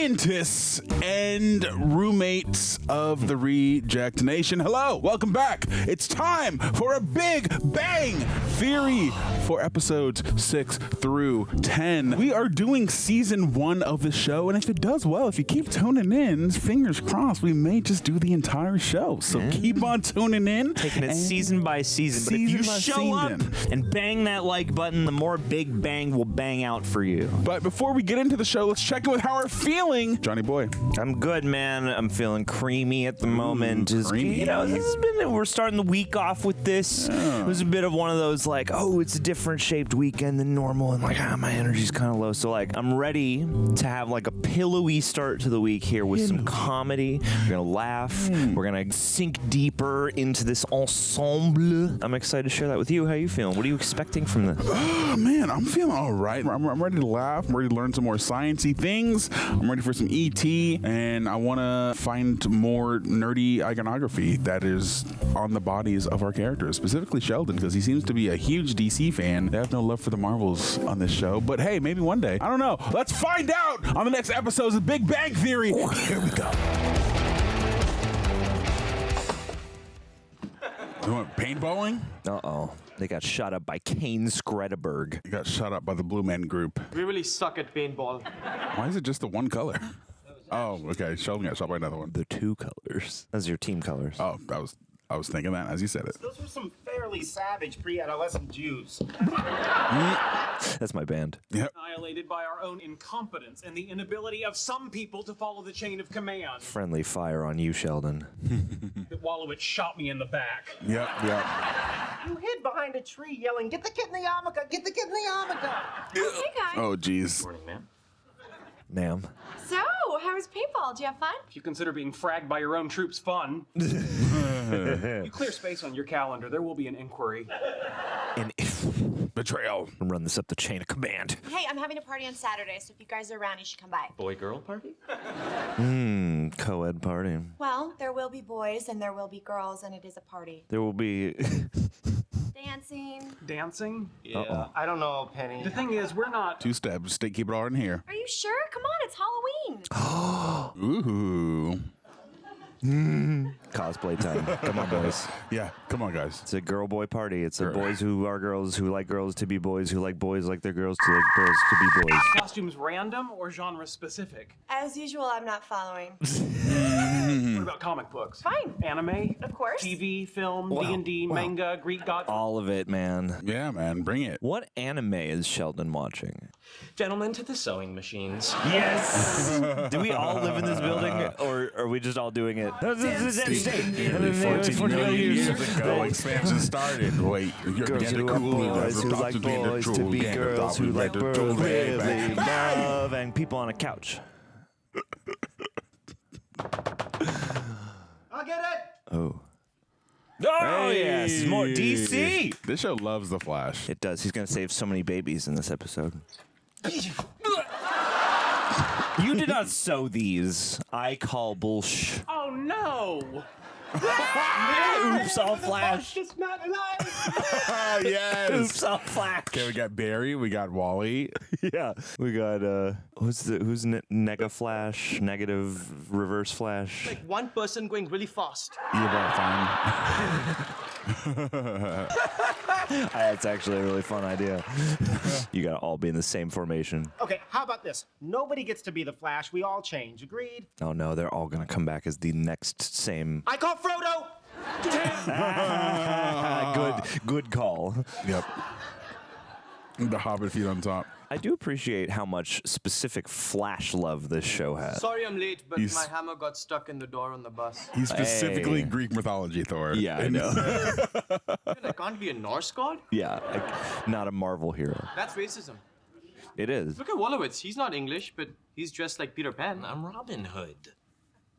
scientists and roommates of the Reject Nation. Hello, welcome back. It's time for a Big Bang Theory for episodes 6 through 10. We are doing season 1 of the show, and if it does well, if you keep tuning in, fingers crossed, we may just do the entire show. So keep on tuning in. Taking it season by season. But if you show up and bang that like button, the more Big Bang will bang out for you. But before we get into the show, let's check in with how we're feeling. Johnny boy. I'm good, man. I'm feeling creamy at the moment. Creamy. You know, we're starting the week off with this. It was a bit of one of those like, oh, it's a different shaped weekend than normal, and like, my energy's kind of low. So like, I'm ready to have like a pillowy start to the week here with some comedy. We're gonna laugh. We're gonna sink deeper into this ensemble. I'm excited to share that with you. How are you feeling? What are you expecting from this? Oh man, I'm feeling all right. I'm ready to laugh. I'm ready to learn some more sciencey things. I'm ready for some ET, and I want to find more nerdy iconography that is on the bodies of our characters, specifically Sheldon, because he seems to be a huge DC fan. They have no love for the Marvels on this show, but hey, maybe one day. I don't know. Let's find out on the next episodes of Big Bang Theory. Here we go. You want paintballing? Uh-oh. They got shot up by Kane Skredeberg. You got shot up by the Blue Men Group. We really suck at paintball. Why is it just the one color? Oh, okay. Sheldon got shot by another one. The two colors. Those are your team colors. Oh, I was thinking that as you said it. Those were some fairly savage pre-adolescent Jews. That's my band. Yep. Annihilated by our own incompetence and the inability of some people to follow the chain of command. Friendly fire on you, Sheldon. That Wolowitz shot me in the back. Yep. You hid behind a tree yelling, "Get the kid in the yarmulke! Get the kid in the yarmulke!" Hey guys. Oh, geez. Morning, ma'am. Ma'am. So, how was paintball? Did you have fun? If you consider being fragged by your own troops fun, you clear space on your calendar, there will be an inquiry. And Betrayal. run this up the chain of command. Hey, I'm having a party on Saturday, so if you guys are around, you should come by. Boy-girl party? Co-ed party. Well, there will be boys and there will be girls, and it is a party. There will be... Dancing. Dancing? Yeah, Uh-oh. I don't know, Penny. The thing is, we're not... 2 steps. Keep it all in here. Are you sure? Come on, it's Halloween. Ooh. Cosplay time. Come on, boys. Yeah. Come on, guys. It's a girl-boy party. It's a Girl. boys who are girls who like girls to be boys who like boys like their girls to like girls to be boys. Costumes random or genre specific? As usual, I'm not following. What about comic books? Fine. Anime? Of course. TV, film, Wow. D&D, manga, Greek gods? All of it, man. Yeah, man. Bring it. What anime is Sheldon watching? Gentlemen to the sewing machines. Yes! Do we all live in this building, or are we just all doing it? 14 million years ago, expansion started. Wait, you're Girls getting who the are cool. boys who like boys to be girls who like girls really love, and people on a couch. I'll get it! Oh. Oh, yes, more DC. This show loves the Flash. It does. He's going to save so many babies in this episode. You did not sew these. I call bullsh. Oh no! Oops, all Flash. It's not alive! Oh, yes. Oops, all Flash. Okay, we got Barry. We got Wally. Yeah, we got who's nega Flash, negative reverse Flash. Like one person going really fast. You're about fine. That's actually a really fun idea. You gotta all be in the same formation. Okay, how about this? Nobody gets to be the Flash. We all change. Agreed? Oh no, they're all gonna come back as the next same. I call Frodo! Good call. Yep. The Hobbit feet on top. I do appreciate how much specific Flash love this show has. Sorry I'm late, but He's- my hammer got stuck in the door on the bus. He's specifically Hey. Greek mythology Thor. Yeah, I know. I can't be a Norse god? Yeah, not a Marvel hero. That's racism. It is. Look at Wolowitz. He's not English, but he's dressed like Peter Pan. I'm Robin Hood.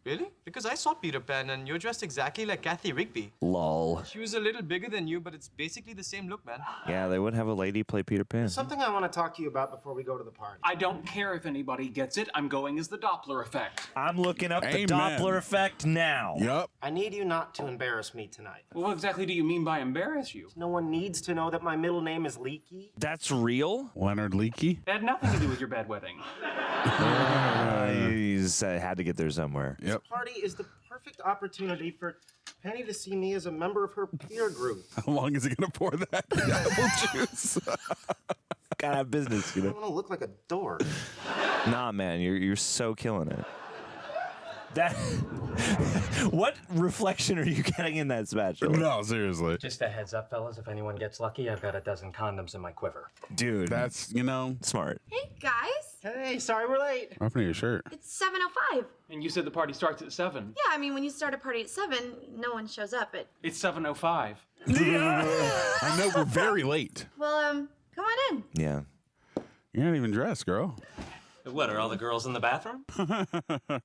Really? Because I saw Peter Pan and you're dressed exactly like Kathy Rigby. Lol. She was a little bigger than you, but it's basically the same look, man. Yeah, they would have a lady play Peter Pan. Something I want to talk to you about before we go to the party. I don't care if anybody gets it. I'm going as the Doppler effect. I'm looking up the Amen. Doppler effect now. Yep. I need you not to embarrass me tonight. Well, what exactly do you mean by embarrass you? No one needs to know that my middle name is Leaky. That's real? Leonard Leakey. It had nothing to do with your bedwetting. You had to get there somewhere. Yep. This party is the perfect opportunity for Penny to see me as a member of her peer group. How long is he gonna pour that apple juice? Gotta have business, you I know. don't want to look like a dork. Nah, man, you're so killing it. That. What reflection are you getting in that spatula? No, seriously. Just a heads up, fellas, if anyone gets lucky, I've got a dozen condoms in my quiver. Dude, That's smart. Hey, guys. Hey, sorry we're late. What happened to your shirt? It's 7:05. And you said the party starts at 7. Yeah, I mean, when you start a party at 7, no one shows up at... It's 7:05. I know we're very late. Well, come on in. Yeah. You're not even dressed, girl. What, are all the girls in the bathroom?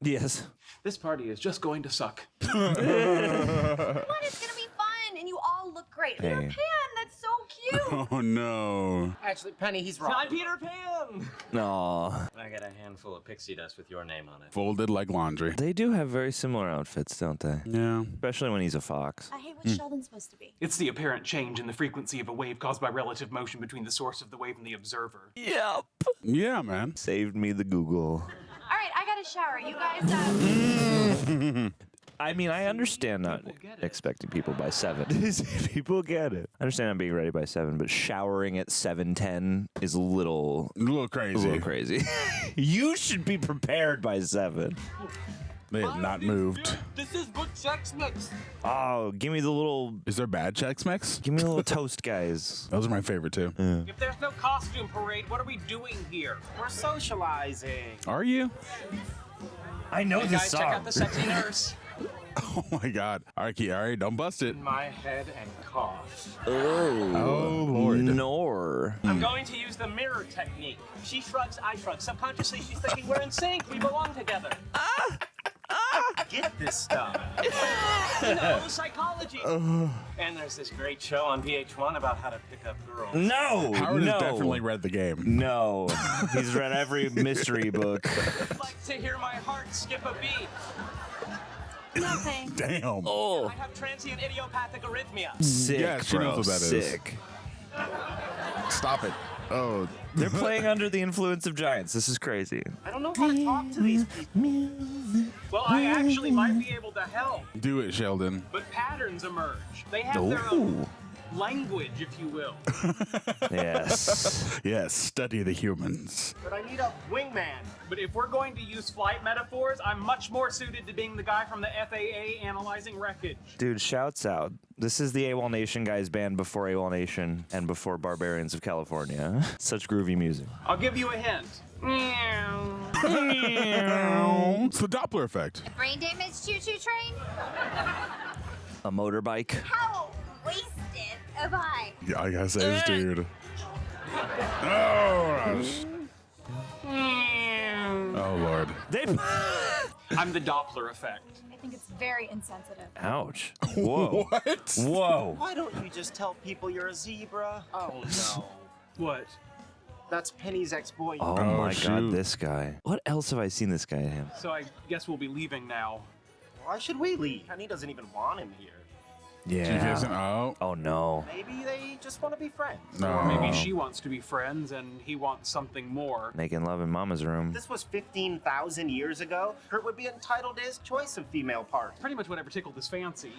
Yes. This party is just going to suck. Come on, it's gonna be fun, and you all look great. Hey. Peter Pan, that's so cute. Oh no. Actually, Penny, he's wrong. I'm Peter Pan! Aw. I got a handful of pixie dust with your name on it. Folded like laundry. They do have very similar outfits, don't they? Yeah. Especially when he's a fox. I hate what Sheldon's supposed to be. It's the apparent change in the frequency of a wave caused by relative motion between the source of the wave and the observer. Yep. Yeah, man. Saved me the Google. All right, I got a shower. You guys, I mean, I understand not expecting people by 7. People get it. I understand not being ready by 7, but showering at 7:10 is a little crazy. You should be prepared by 7. They have not moved. This is good sex mix. Oh, give me the little, Is there bad Chex Mix? give me the little toast, guys. Those are my favorite too. If there's no costume parade, what are we doing here? We're socializing. Are you? I know this Guys, check song. out the sexy nurse. Oh my God. All right, Key. All right, don't bust it. My head and cough. Oh Lord. Nor. I'm going to use the mirror technique. She shrugs, I shrug. Subconsciously, she's thinking we're in sync. We belong together. Get this stuff. You know, psychology. And there's this great show on VH1 about how to pick up girls. No. Howard no. has definitely read the game. No. He's read every mystery book. I'd like to hear my heart skip a beat. nothing. Damn. Oh. I have transient idiopathic arrhythmia. Sick, Yeah, she bro. knows what that is. Sick. Stop it. Oh. They're playing under the influence of giants. This is crazy. I don't know how to talk to these people. Well, I actually might be able to help, Do it, Sheldon. but patterns emerge. They have their own language, if you will. Yes. Yes, study the humans. But I need a wingman. But if we're going to use flight metaphors, I'm much more suited to being the guy from the FAA analyzing wreckage. Dude, shouts out. This is the AWOL Nation guys band before AWOL Nation and before Barbarians of California. Such groovy music. I'll give you a hint. It's the Doppler effect. Brain damage choo-choo train? A motorbike. How wasted am I? Yeah, I gotta say this, dude. Oh, oh Lord. They. I'm the Doppler effect. I think it's very insensitive. Ouch. Whoa. What? Whoa. Why don't you just tell people you're a zebra? Oh no. What? That's Penny's ex-boyfriend. Oh, Oh, my shoot. God, this guy. What else have I seen this guy in? So I guess we'll be leaving now. Why should we leave? Penny doesn't even want him here. She doesn't. Oh. Oh, no. Maybe they just want to be friends. No. Maybe she wants to be friends and he wants something more. Making love in Mama's room. If this was 15,000 years ago, Kurt would be entitled to his choice of female parts. Pretty much whatever tickled his fancy.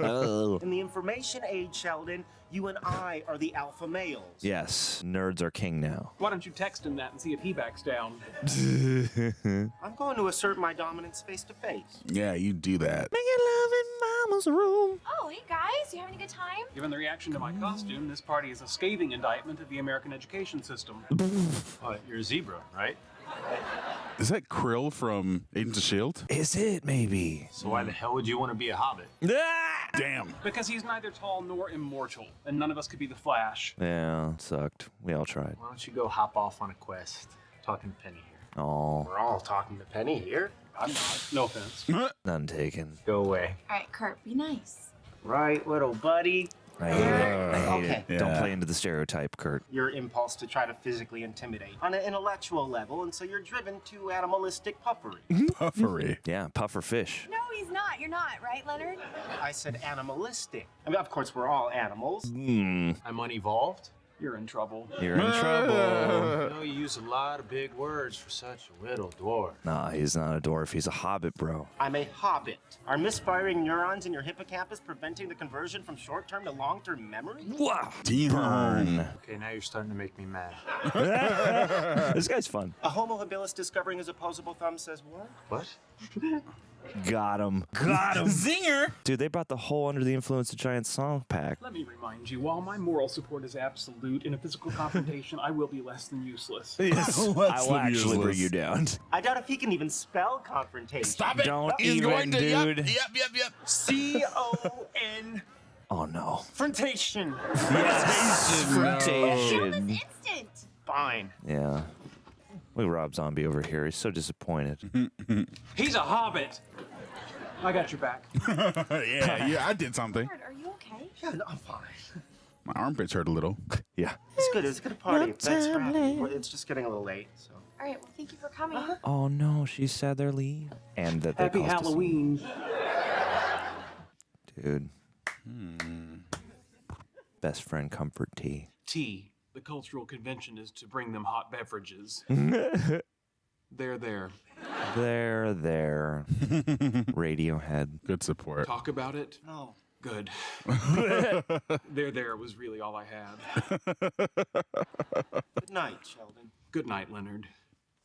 Oh. In the information age, Sheldon, you and I are the alpha males. Yes, nerds are king now. Why don't you text him that and see if he backs down? I'm going to assert my dominance face to face. Yeah, you do that. Making love in Mama's room. Oh, hey guys, you having a good time? Given the reaction to my costume, this party is a scathing indictment of the American education system. You're a zebra, right? Is that Krill from Agents of S.H.I.E.L.D.? Is it, maybe? So why the hell would you want to be a hobbit? Damn. Because he's neither tall nor immortal, and none of us could be the Flash. Yeah, it sucked. We all tried. Why don't you go hop off on a quest? Talking to Penny here. Oh, We're all talking to Penny here. I'm not. No offense. none taken. Go away. All right, Kurt, be nice. Right, little buddy. I hate it. I hate Okay. it. Don't play into the stereotype, Kurt. Your impulse to try to physically intimidate on an intellectual level, and so you're driven to animalistic puffery. Puffery. Yeah, puffer fish. No, he's not. You're not, right, Leonard? I said animalistic. I mean, of course, we're all animals. I'm unevolved. You're in trouble. You're in trouble. You know, you use a lot of big words for such a little dwarf. Nah, he's not a dwarf. He's a hobbit, bro. I'm a hobbit. Are misfiring neurons in your hippocampus preventing the conversion from short-term to long-term memory? Wow. Damn. Okay, now you're starting to make me mad. This guy's fun. A homo habilis discovering his opposable thumb says what? What? Got him. Got him. Zinger. Dude, they brought the whole Under the Influence of Giant song pack. Let me remind you, while my moral support is absolute, in a physical confrontation, I will be less than useless. Yes. I will actually bring you down. I doubt if he can even spell confrontation. Stop it. Don't He's even, going to, dude. Yep. C-O-N. Oh, no. Confrontation. Yes. That Fruitation. was instant. Fine. Yeah. Look at Rob Zombie over here. He's so disappointed. He's a hobbit. I got your back. yeah, I did something. Kurt, are you okay? Yeah, no, I'm fine. My armpits hurt a little. Yeah. It's good. It's a good party. Thanks for having me. It's just getting a little late, so. All right, well, thank you for coming. Oh, no. She's sad they're leaving. And that they Happy caused us- Halloween. Dude. Best friend comfort tea. Tea. The cultural convention is to bring them hot beverages. They're there. There. Radiohead. Good support. Talk about it? No. Good. There was really all I had. Good night, Sheldon. Good night, Leonard.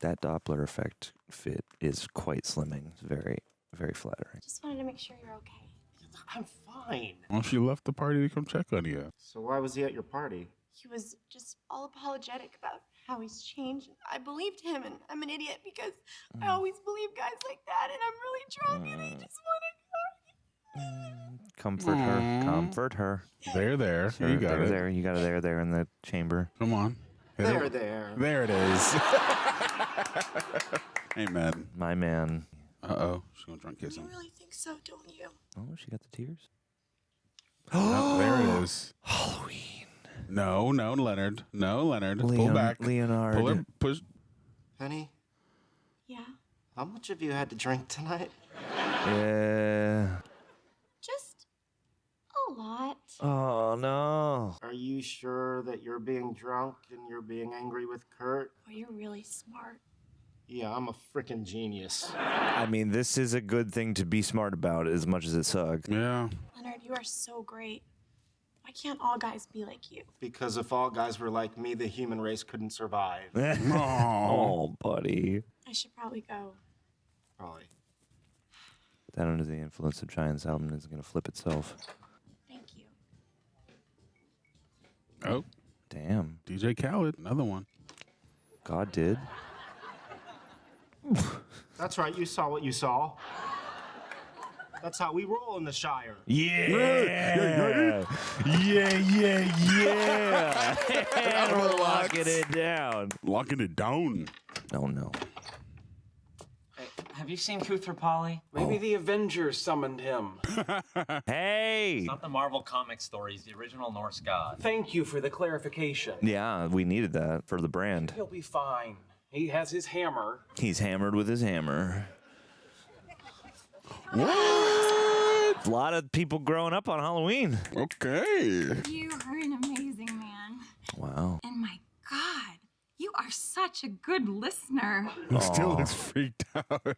That Doppler effect fit is quite slimming. It's very, very flattering. Just wanted to make sure you're okay. I'm fine. Well, she left the party to come check on you. So why was he at your party? He was just all apologetic about how he's changed. I believed him, and I'm an idiot because I always believe guys like that, and I'm really drunk, and I just want to Comfort her. Comfort her. There. You got it. There. You got it there in the chamber. Come on. Hit it. There. There it is. Amen. My man. Uh-oh. She's going to drunk kiss You him. really think so, don't you? Oh, she got the tears. Oh, there it is. Halloween. No, Leonard. Pull back. Leonard. Pull it. Push. Penny, Yeah. how much have you had to drink tonight? Yeah. Just a lot. Oh, no. Are you sure that you're being drunk and you're being angry with Kurt? Oh, you're really smart. Yeah, I'm a frickin' genius. I mean, this is a good thing to be smart about as much as it sucks. Yeah. Leonard, you are so great. Why can't all guys be like you? Because if all guys were like me, the human race couldn't survive. Oh, buddy. I should probably go. Probably. That Under the Influence of Giants album is going to flip itself. Thank you. Oh, Damn. DJ Khaled, another one. God did. That's right, you saw what you saw. That's how we roll in the Shire. Yeah. Yeah. And we're locking it down. Locking it down. Oh, no. Hey, Have you seen Koothrappali? Maybe the Avengers summoned him. Hey! Not the Marvel comic stories, the original Norse god. Thank you for the clarification. Yeah, we needed that for the brand. He'll be fine. He has his hammer. He's hammered with his hammer. What? A lot of people growing up on Halloween. Okay. You are an amazing man. Wow. And my God, you are such a good listener. He still looks freaked out.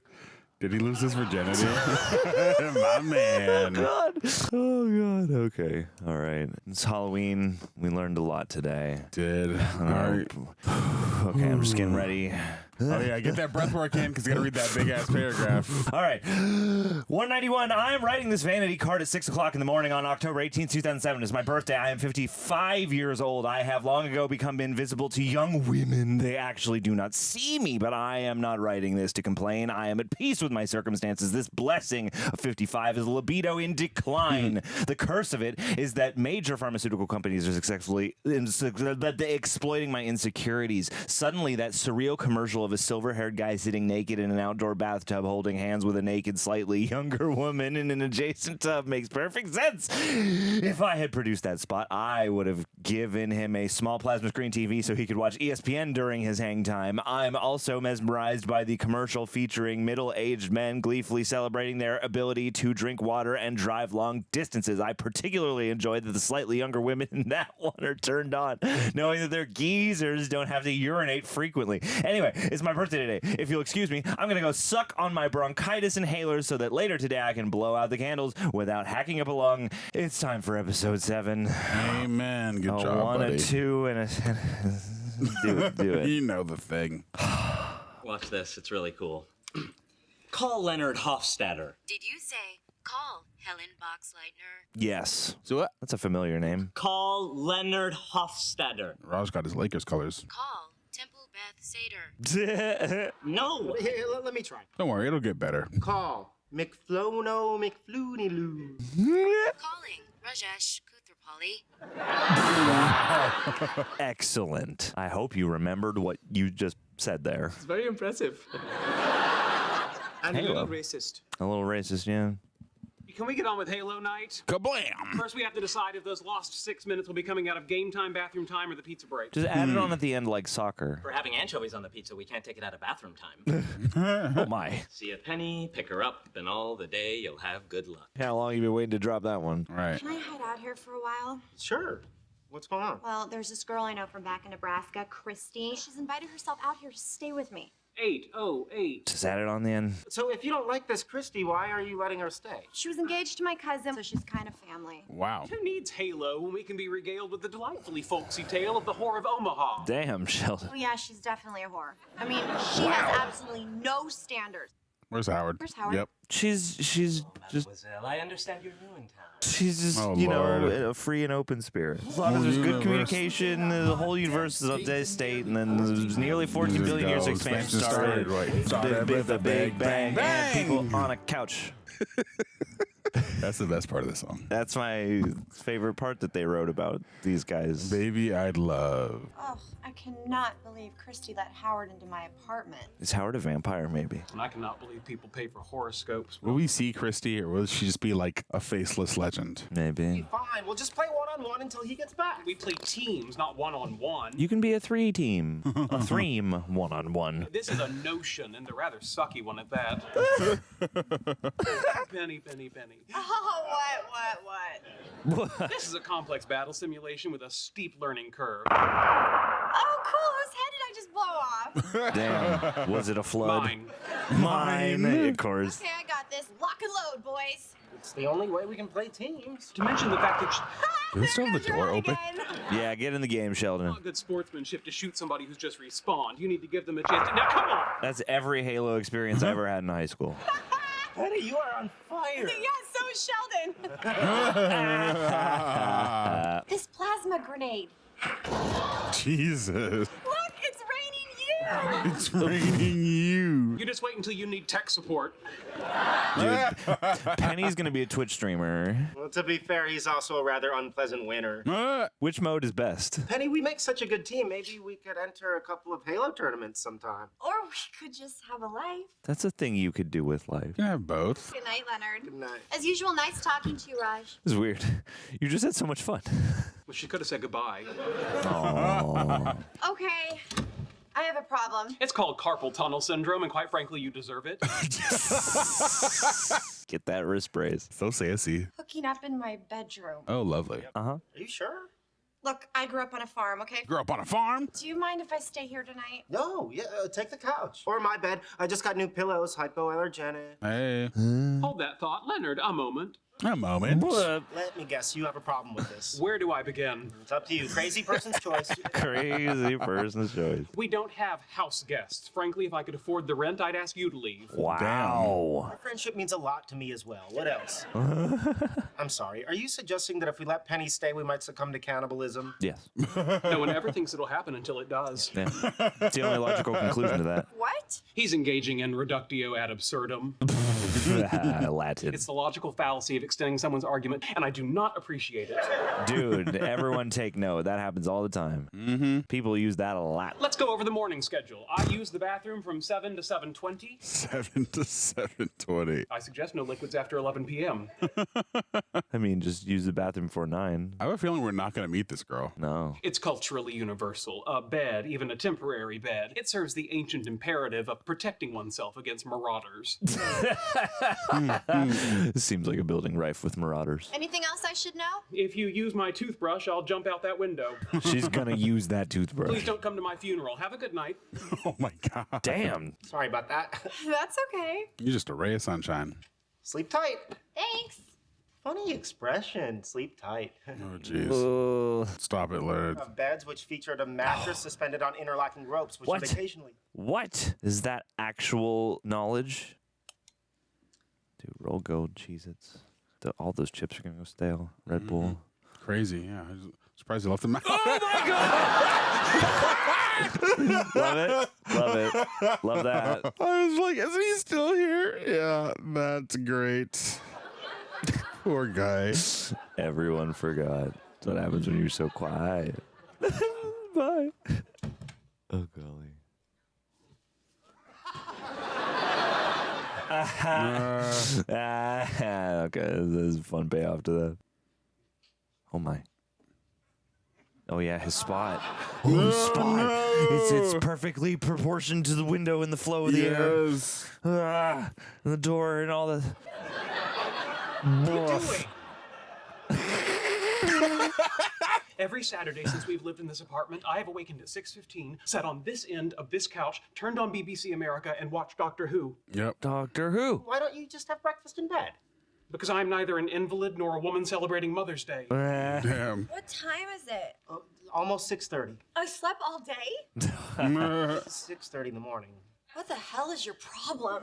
Did he lose his virginity? My man. God. Oh, God. Okay. All right. It's Halloween. We learned a lot today. Did. All right. Okay, I'm just getting ready. Oh, yeah. Get that breath work in because you got to read that big ass paragraph. All right. 191. I'm writing this vanity card at 6 o'clock in the morning on October 18th, 2007. It's my birthday. I am 55 years old. I have long ago become invisible to young women. They actually do not see me, but I am not writing this to complain. I am at peace with my circumstances. This blessing of 55 is libido in decline. The curse of it is that major pharmaceutical companies are successfully exploiting my insecurities. Suddenly, that surreal commercial of a silver-haired guy sitting naked in an outdoor bathtub holding hands with a naked, slightly younger woman in an adjacent tub makes perfect sense. If I had produced that spot, I would have given him a small plasma screen TV so he could watch ESPN during his hang time. I'm also mesmerized by the commercial featuring middle-aged men gleefully celebrating their ability to drink water and drive long distances. I particularly enjoy that the slightly younger women in that one are turned on, knowing that their geezers don't have to urinate frequently. Anyway, it's my birthday today. If you'll excuse me, I'm gonna go suck on my bronchitis inhalers so that later today I can blow out the candles without hacking up a lung. It's time for episode 7. Amen. Good job, One, buddy. a 2, and a... do it. You know the thing. Watch this. It's really cool. Call Leonard Hofstadter. Did you say call Helen Boxleitner? Yes. So what? That's a familiar name. Call Leonard Hofstadter. Raj got his Lakers colors. Call Temple Beth Seder. No. Here, let me try. Don't worry, it'll get better. Call McFlono McFlooney-Loo. Calling Rajesh Koothrappali. Excellent. I hope you remembered what you just said there. It's very impressive. And a little racist. A little racist, yeah. Can we get on with Halo night? Kablam! First, we have to decide if those lost 6 minutes will be coming out of game time, bathroom time, or the pizza break. Just add it on at the end like soccer. We're having anchovies on the pizza. We can't take it out of bathroom time. Oh my. See a penny, pick her up, and all the day you'll have good luck. How long you been waiting to drop that one? Right. Can I hide out here for a while? Sure. What's going on? Well, there's this girl I know from back in Nebraska, Christy. She's invited herself out here to stay with me. 808. Just add it on the end. So if you don't like this Christy, why are you letting her stay? She was engaged to my cousin, so she's kind of family. Wow. Who needs Halo when we can be regaled with the delightfully folksy tale of the whore of Omaha? Damn, Sheldon. Oh yeah, she's definitely a whore. I mean, she has absolutely no standards. Where's Howard? Where's Howard? Yep. She's just Mademoiselle, I understand you're new in town. she's just Oh, you know Lord. a free and open spirit. As long as there's good Universe. communication, the whole universe is up to state, and then there's nearly 14 billion years of expansion started. The Big Bang, and people on a couch. That's the best part of the song. That's my favorite part that they wrote about these guys. Baby, I'd love. Oh, I cannot believe Christy let Howard into my apartment. Is Howard a vampire, maybe? And I cannot believe people pay for horoscopes. Will we see Christy, or will she just be like a faceless legend? Maybe. Fine, we'll just play one-on-one until he gets back. We play teams, not one-on-one. You can be a 3-team. A thream one-on-one. This is a notion, and a rather sucky one at that. Penny. Oh, what? This is a complex battle simulation with a steep learning curve. Oh, cool. Whose head did I just blow off? Damn. Was it a flood? Mine. Mine. Of course. Okay, I got this. Lock and load, boys. It's the only way we can play teams. To mention the fact that Do we still have the door open? Yeah, get in the game, Sheldon. not good sportsmanship to shoot somebody who's just respawned. You need to give them a chance to... Now, come on! That's every Halo experience I ever had in high school. Penny, you are on fire. Yeah, so is Sheldon. This plasma grenade. Jesus. Look, it's raining you. It's raining you. You just wait until you need tech support. Dude, Penny's gonna be a Twitch streamer. Well, to be fair, he's also a rather unpleasant winner. Which mode is best? Penny, we make such a good team. Maybe we could enter a couple of Halo tournaments sometime. Or we could just have a life. That's a thing you could do with life. You can have both. Good night, Leonard. Good night. As usual, nice talking to you, Raj. This is weird. You just had so much fun. Well, she could have said goodbye. Okay, I have a problem. It's called carpal tunnel syndrome, and quite frankly, you deserve it. Get that wrist brace. So sassy. Hooking up in my bedroom. Oh, lovely. Are you sure? Look, I grew up on a farm, okay? Grew up on a farm. Do you mind if I stay here tonight? No, yeah, take the couch. Or my bed. I just got new pillows, hypoallergenic. Hey. Hold that thought. Leonard, a moment. A moment. Let me guess, you have a problem with this. Where do I begin? It's up to you. Crazy person's choice. Crazy person's choice. We don't have house guests. Frankly, if I could afford the rent, I'd ask you to leave. Wow. Our friendship means a lot to me as well. What else? I'm sorry. Are you suggesting that if we let Penny stay, we might succumb to cannibalism? Yes. No one ever thinks it'll happen until it does. Yeah. It's the only logical conclusion to that. What? He's engaging in reductio ad absurdum. Latin. It's the logical fallacy of extending someone's argument, and I do not appreciate it. Dude, everyone take note. That happens all the time. Mm-hmm. People use that a lot. Let's go over the morning schedule. I use the bathroom from 7 to 7:20. 7 to 7:20. I suggest no liquids after 11 p.m. I mean, just use the bathroom before 9. I have a feeling we're not going to meet this girl. No. It's culturally universal. A bed, even a temporary bed, it serves the ancient imperative of protecting oneself against marauders. This seems like a building rife with marauders. Anything else I should know? If you use my toothbrush, I'll jump out that window. She's gonna use that toothbrush. Please don't come to my funeral. Have a good night. Oh my God. Damn. Sorry about that. That's okay. You're just a ray of sunshine. Sleep tight. Thanks. Funny expression. Sleep tight. Oh, jeez. Stop it, Leonard. Beds which featured a mattress suspended on interlocking ropes, which What? would occasionally. What? Is that actual knowledge? Dude, roll gold Cheez-Its. All those chips are gonna go stale. Red Bull. Crazy, yeah. I'm surprised you left them out. Oh my God! Love it. Love it. Love that. I was like, isn't he still here? Yeah, that's great. Poor guy. Everyone forgot. That's what happens when you're so quiet. Bye. Oh, golly. Okay, this is a fun payoff to that. Oh my. Oh yeah, his spot. Oh, his spot. It's perfectly proportioned to the window and the flow of the air. Yes. And the door and all the. Every Saturday since we've lived in this apartment, I have awakened at 6:15, sat on this end of this couch, turned on BBC America, and watched Doctor Who. Yep. Doctor Who. Why don't you just have breakfast in bed? Because I'm neither an invalid nor a woman celebrating Mother's Day. Damn. What time is it? Almost 6:30. I slept all day? 6:30 in the morning. What the hell is your problem?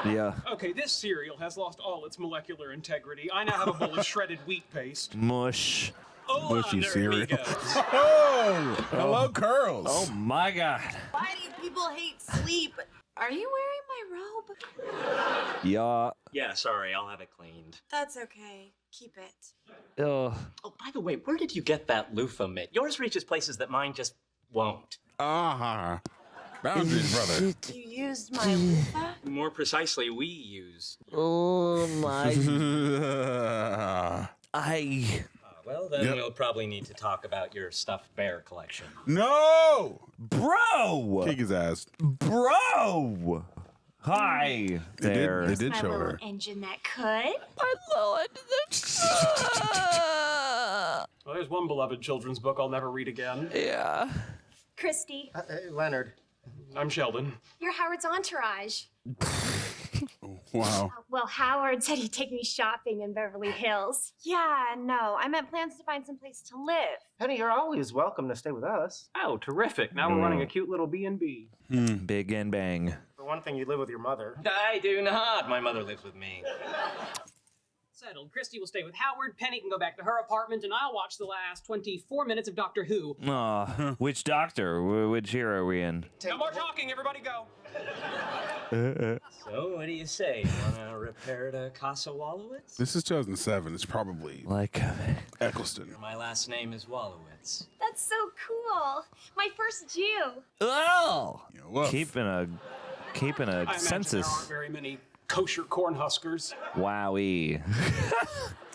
Yeah. Okay, this cereal has lost all its molecular integrity. I now have a bowl of shredded wheat paste. Mush. Oh, Mushy there cereal. we go. Oh, hello, curls. Oh my God. Why do you people hate sleep? Are you wearing my robe? Yeah. Yeah, sorry, I'll have it cleaned. That's okay. Keep it. Ugh. Oh, by the way, where did you get that loofah mitt? Yours reaches places that mine just won't. Ah, boundaries, brother. You used my loofah? More precisely, we use. Oh my. Well, then we'll probably need to talk about your stuffed bear collection. No! Bro! Kick his ass. Bro! Hi there. They did My show little her. engine that could. Well, there's one beloved children's book I'll never read again. Yeah. Christy, Leonard. I'm Sheldon. you're Howard's entourage. Wow. Well, Howard said he'd take me shopping in Beverly Hills. Yeah, no. I meant plans to find some place to live. Penny, you're always welcome to stay with us. Oh, terrific. Now we're running a cute little B&B. Big and bang. For one thing, you live with your mother. I do not. My mother lives with me. Settled. Christy will stay with Howard. Penny can go back to her apartment, and I'll watch the last 24 minutes of Doctor Who. Aw, which doctor? Which hero are we in? No more talking. Everybody go. So, what do you say? You wanna repair to Casa Wolowitz? This is 2007. It's probably Like, Eccleston. My last name is Wolowitz. That's so cool. My first Jew. oh! You know what? Keeping a I imagine there census. aren't very many kosher cornhuskers. Wowie.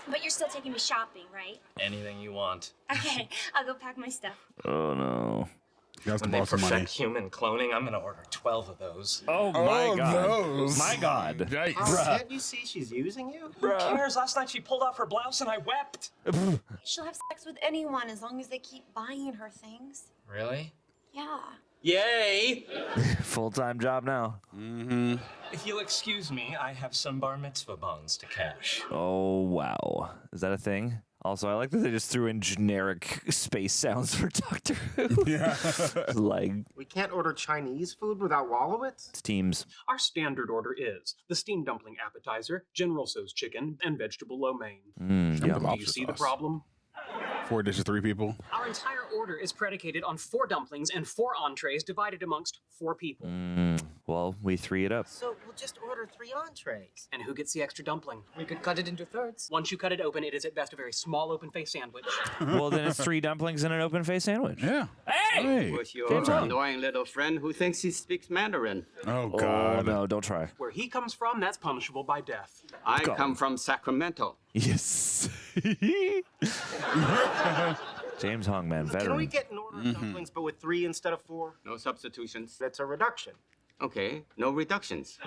But you're still taking me shopping, right? Anything you want. Okay, I'll go pack my stuff. Oh no. You guys When can they borrow some money. perfect human cloning, I'm gonna order 12 of those. Oh my god. those. My god. Yikes. Can't you see she's using you? Who cares? Last night she pulled off her blouse and I wept. She'll have sex with anyone as long as they keep buying her things. Really? Yeah. Yay! Full-time job now. If you'll excuse me, I have some bar mitzvah bonds to cash. Oh wow. Is that a thing? Also, I like that they just threw in generic space sounds for Doctor Who. Yeah. Like, We can't order Chinese food without Wolowitz? it's Teams. Our standard order is the steamed dumpling appetizer, General Tso's chicken, and vegetable lo mein. Yeah. The Do you lobster see the sauce. problem? 4 dishes, 3 people. Our entire order is predicated on 4 dumplings and 4 entrees divided amongst 4 people. Well, we 3 it up. So we'll just order 3 entrees. And who gets the extra dumpling? We could cut it into thirds. Once you cut it open, it is at best a very small open-faced sandwich. Well, then it's 3 dumplings and an open-faced sandwich. Yeah. Hey! With your James Hunt. annoying little friend who thinks he speaks Mandarin. Oh, Oh, God. no, don't try. Where he comes from, that's punishable by death. I Go. come from Sacramento. Yes. James Hong, man, Can we veteran. get an order of dumplings, but with 3 instead of 4? No substitutions. That's a reduction. Okay, no reductions.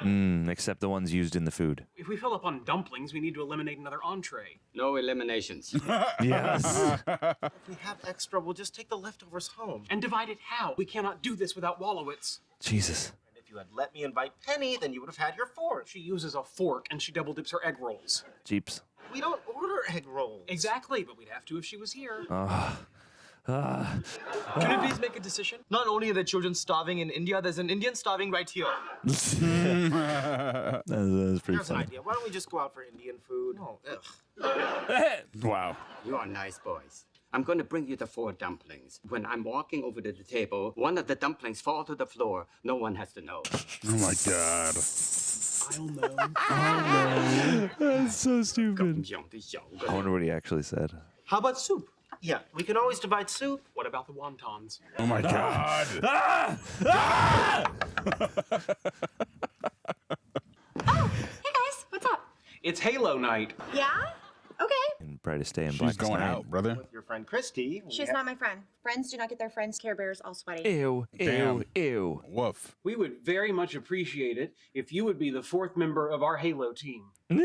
Except the ones used in the food. If we fill up on dumplings, we need to eliminate another entree. No eliminations. Yes. If we have extra, we'll just take the leftovers home. And divide it how? We cannot do this without Wolowitz. Jesus. And if you had let me invite Penny, then you would have had your 4. She uses a fork and she double dips her egg rolls. Jeeps. We don't order egg rolls. Exactly, but we'd have to if she was here. Can we please make a decision? Not only are the children starving in India, there's an Indian starving right here. That's pretty Here's an funny. idea. Why don't we just go out for Indian food? No. Wow. You are nice boys. I'm going to bring you the 4 dumplings. When I'm walking over to the table, one of the dumplings fall to the floor. No one has to know. Oh, my God. I'll know. That's so stupid. I wonder what he actually said. How about soup? Yeah, we can always divide soup. What about the wontons? Oh, my God. Oh, hey guys, what's up? It's Halo night. Yeah? Okay. And try to stay in She's Blackest going Night. out, brother. With your friend Christy. She's not my friend. Friends do not get their friends' Care Bears all sweaty. Ew, ew, Damn. ew. Woof. We would very much appreciate it if you would be the 4th member of our Halo team. But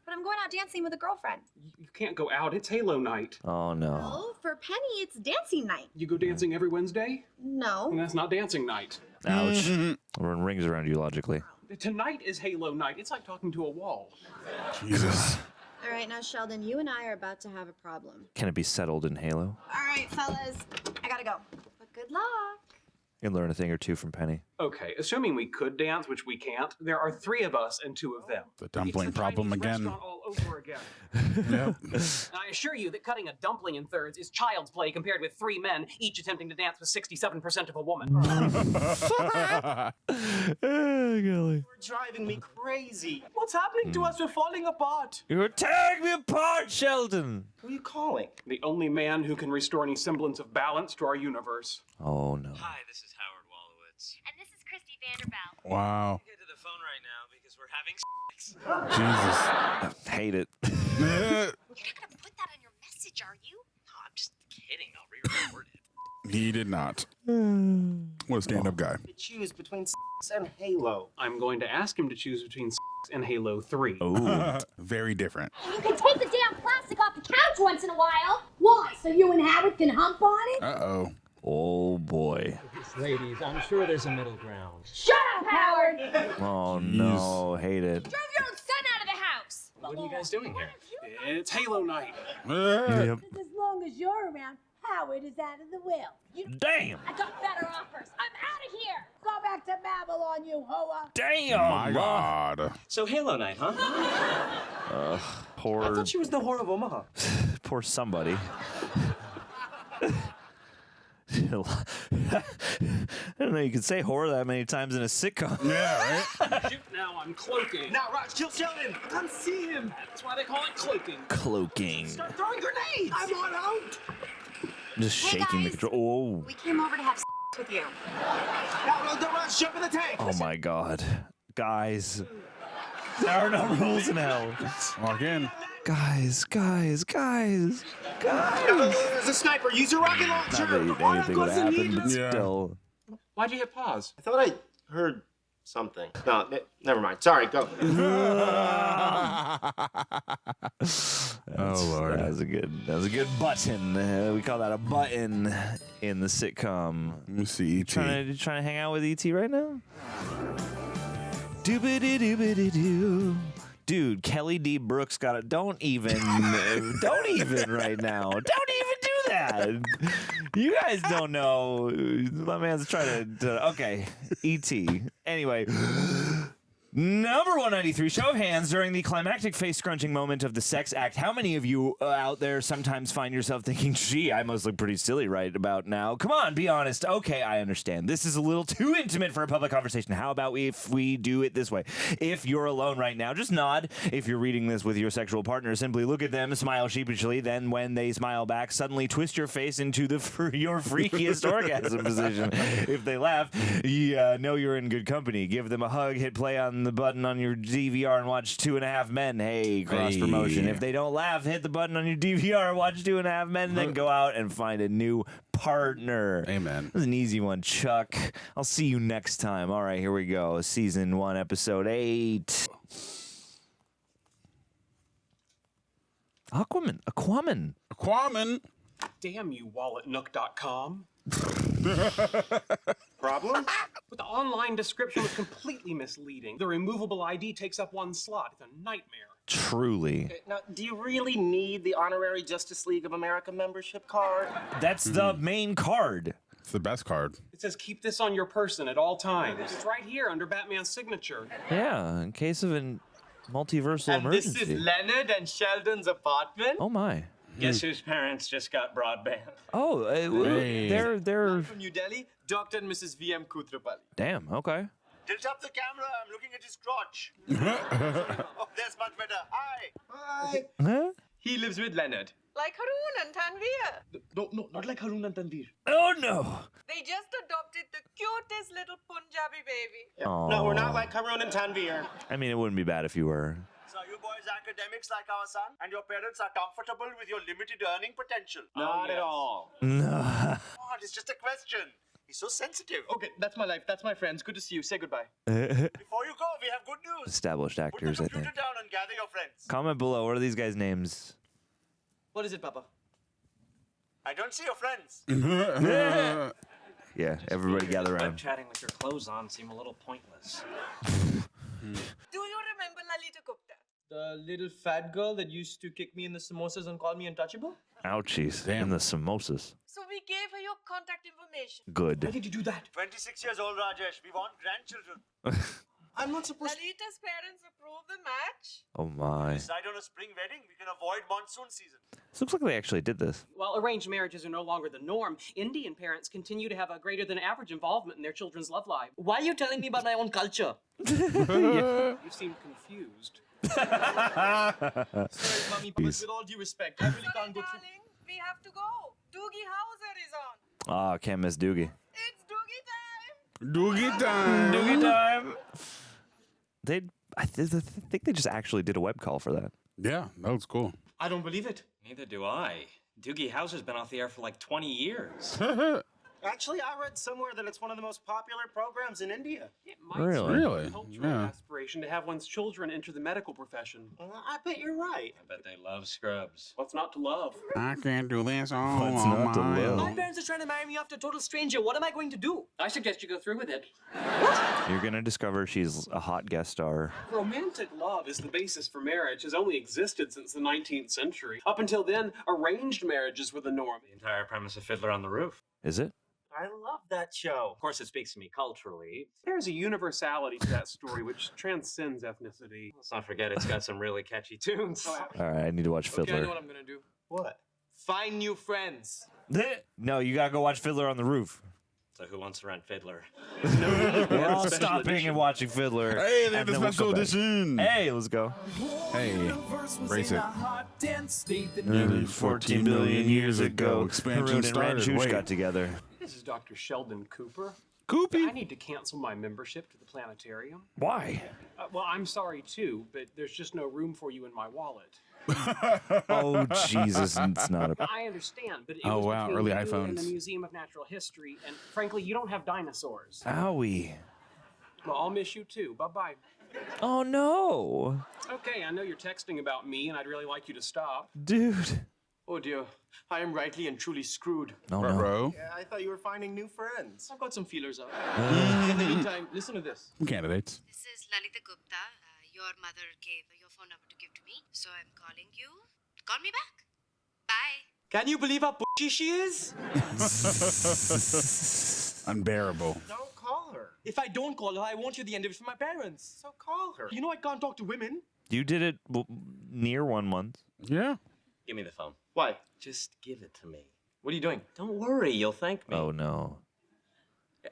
I'm going out dancing with a girlfriend. You can't go out. It's Halo night. Oh, no. Oh, for Penny, it's dancing night. You go dancing every Wednesday? No. And that's not dancing night. Ouch. Run rings around you, logically. Tonight is Halo night. It's like talking to a wall. Jesus. All right, now Sheldon, you and I are about to have a problem. Can it be settled in Halo? All right, fellas, I gotta go. But good luck. You can learn a thing or two from Penny. Okay, assuming we could dance, which we can't, there are 3 of us and 2 of them. The dumpling It's the problem Chinese again. restaurant all over again. Yep. And I assure you that cutting a dumpling in thirds is child's play compared with 3 men, each attempting to dance with 67% of a woman. Golly. You're driving me crazy. What's happening to us? We're falling apart. You're tearing me apart, Sheldon. Who are you calling? The only man who can restore any semblance of balance to our universe. Oh, no. Hi, this is Howard Wolowitz. And this is Christy Vanderbilt. Wow. Get to the phone right now because we're having sex. Jesus. I hate it. You're not gonna put that on your message, are you? No, I'm just kidding. I'll re-record it. He did not. What a stand-up guy. To choose between and Halo. I'm going to ask him to choose between and Halo 3. Oh. Very different. You can take the damn plastic off the couch once in a while. Why? So you and Howard can hump on it? Uh-oh. Oh, boy. Ladies, I'm sure there's a middle ground. Shut up, Howard! Oh, no. Hate it. Drove your own son out of the house. What are you guys doing here? It's Halo night. Yep. As long as you're around, Howard is out of the will. Damn. I got better offers. I'm out of here. Go back to Babylon, you hoa. Damn. My God. So Halo night, huh? I Poor, thought she was the whore of Omaha. poor somebody. I don't know. You can say horror that many times in a sitcom. Yeah, right? Shoot now, I'm cloaking. Now, Raj, kill Sheldon. I can't see him. That's why they call it cloaking. Cloaking. Start throwing grenades. I'm on out. Just Hey, shaking the guys. control. We came over to have with you. Now, Raj, jump in the tank. Oh my God. Guys. There are no rules in hell. Walk in. Guys. There's a sniper. Use your rocket launcher. Not that anything would happen, but Yeah. still. Why'd you hit pause? I thought I heard something. No, never mind. Sorry, go. Oh, Lord. That was a good button. We call that a button in the sitcom. Let me see, E.T. Trying to hang out with E.T. right now? Doobity-doobity-doo. Dude, Kelly D. Brooks got it. Don't even right now. Don't even do that. You guys don't know. My man's trying to okay. E.T. Anyway. Number 193, show of hands during the climactic face-scrunching moment of the sex act. How many of you out there sometimes find yourself thinking, gee, I must look pretty silly right about now? Come on, be honest. Okay, I understand. This is a little too intimate for a public conversation. How about if we do it this way? If you're alone right now, just nod. If you're reading this with your sexual partner, simply look at them, smile sheepishly, then when they smile back, suddenly twist your face into your freakiest orgasm position. If they laugh, you know you're in good company. Give them a hug, hit play on the button on your DVR and watch 2.5 Men. Hey, cross promotion. If they don't laugh, hit the button on your DVR, watch 2.5 Men, and then go out and find a new partner. Amen. That was an easy one, Chuck. I'll see you next time. All right, here we go. Season 1, episode 8. Aquaman. Damn you, walletnook.com. Problem? But the online description was completely misleading. The removable ID takes up 1 slot. It's a nightmare. Truly. Now, do you really need the honorary Justice League of America membership card? That's the main card. It's the best card. It says keep this on your person at all times. It's right here under Batman's signature. Yeah, in case of a multiversal emergency. This is Leonard and Sheldon's apartment? Oh, my. Guess whose parents just got broadband? Oh, they're From New Delhi, Dr. and Mrs. V.M. Koothrappali. damn, okay. Tilt up the camera. I'm looking at his crotch. Oh, that's much better. Hi. Hi. Huh? He lives with Leonard. Like Haroon and Tanveer. No, not like Haroon and Tanveer. Oh, no. They just adopted the cutest little Punjabi baby. No, we're not like Haroon and Tanveer. I mean, it wouldn't be bad if you were. So you boys academics like our son, and your parents are comfortable with your limited earning potential? Not at all. No. What? It's just a question. He's so sensitive. Okay, that's my life. That's my friends. Good to see you. Say goodbye. Before you go, we have good news. Established Put the actors, I computer think. down and gather your friends. Comment below. What are these guys' names? What is it, Papa? I don't see your friends. Yeah, everybody gather Web around. chatting with your clothes on seem a little pointless. Do you remember Lalita Gupta? The little fat girl that used to kick me in the samosas and call me untouchable? Ouchies. And the samosas. So we gave her your contact information. Good. Why did you do that? 26 years old, Rajesh. We want grandchildren. I'm not supposed to. Lalita's parents approved the match. Oh, my. Decide on a spring wedding. We can avoid monsoon season. This looks like they actually did this. While arranged marriages are no longer the norm, Indian parents continue to have a greater than average involvement in their children's love life. Why are you telling me about my own culture? You seem confused. Sorry, Mommy, but with all due respect, I really can't go through. Darling, we have to go. Doogie Howser is on. Ah, can't miss Doogie. It's Doogie time. Doogie time. Doogie time. I think they just actually did a web call for that. Yeah, that was cool. I don't believe it. Neither do I. Doogie Howser's been off the air for like 20 years. Actually, I read somewhere that it's one of the most popular programs in India. It might Really? serve Really? a cultural Yeah. aspiration to have one's children enter the medical profession. I bet you're right. I bet they love Scrubs. What's not to love? I can't do this all What's on not to my love? My own. parents are trying to marry me off to a total stranger. What am I going to do? I suggest you go through with it. You're going to discover she's a hot guest star. Romantic love is the basis for marriage, has only existed since the 19th century. Up until then, arranged marriages were the norm. The entire premise of Fiddler on the Roof. Is it? I love that show. Of course, it speaks to me culturally. There's a universality to that story which transcends ethnicity. Let's not forget it's got some really catchy tunes. All right, I need to watch Okay, I know Fiddler. what I'm going to do. What? Find new friends. No, you got to go watch Fiddler on the Roof. So who wants to rent Fiddler? We're all stopping and watching Fiddler. Hey, they have and the then we'll special come back. edition. Hey, let's go. Hey, brace it. Nearly 14 billion years ago, Expansion Haroon and started. Ranjoosh Wait. got together. This is Dr. Sheldon Cooper. Koopy. I need to cancel my membership to the planetarium. Why? Well, I'm sorry too, but there's just no room for you in my wallet. Oh, Jesus, it's not a... I understand, but it Oh, was wow, between early you and iPhones. the Museum of Natural History, and frankly, you don't have dinosaurs. Owie. Well, I'll miss you too. Bye-bye. Oh, no. Okay, I know you're texting about me, and I'd really like you to stop. Dude. Oh dear, I am rightly and truly screwed. Oh, no. Bro. Yeah, I thought you were finding new friends. I've got some feelers out. In the meantime, listen to this. Candidates. This is Lalita Gupta. Your mother gave your phone number to give to me, so I'm calling you. Call me back. Bye. Can you believe how pushy she is? Unbearable. Don't call call her. If I don't call her, I won't hear the end of it from my parents. So call her. You know I can't talk to women. You did it near 1 month. Yeah. Give me the phone. Why? Just give it to me. What are you doing? Don't worry, you'll thank me. Oh no.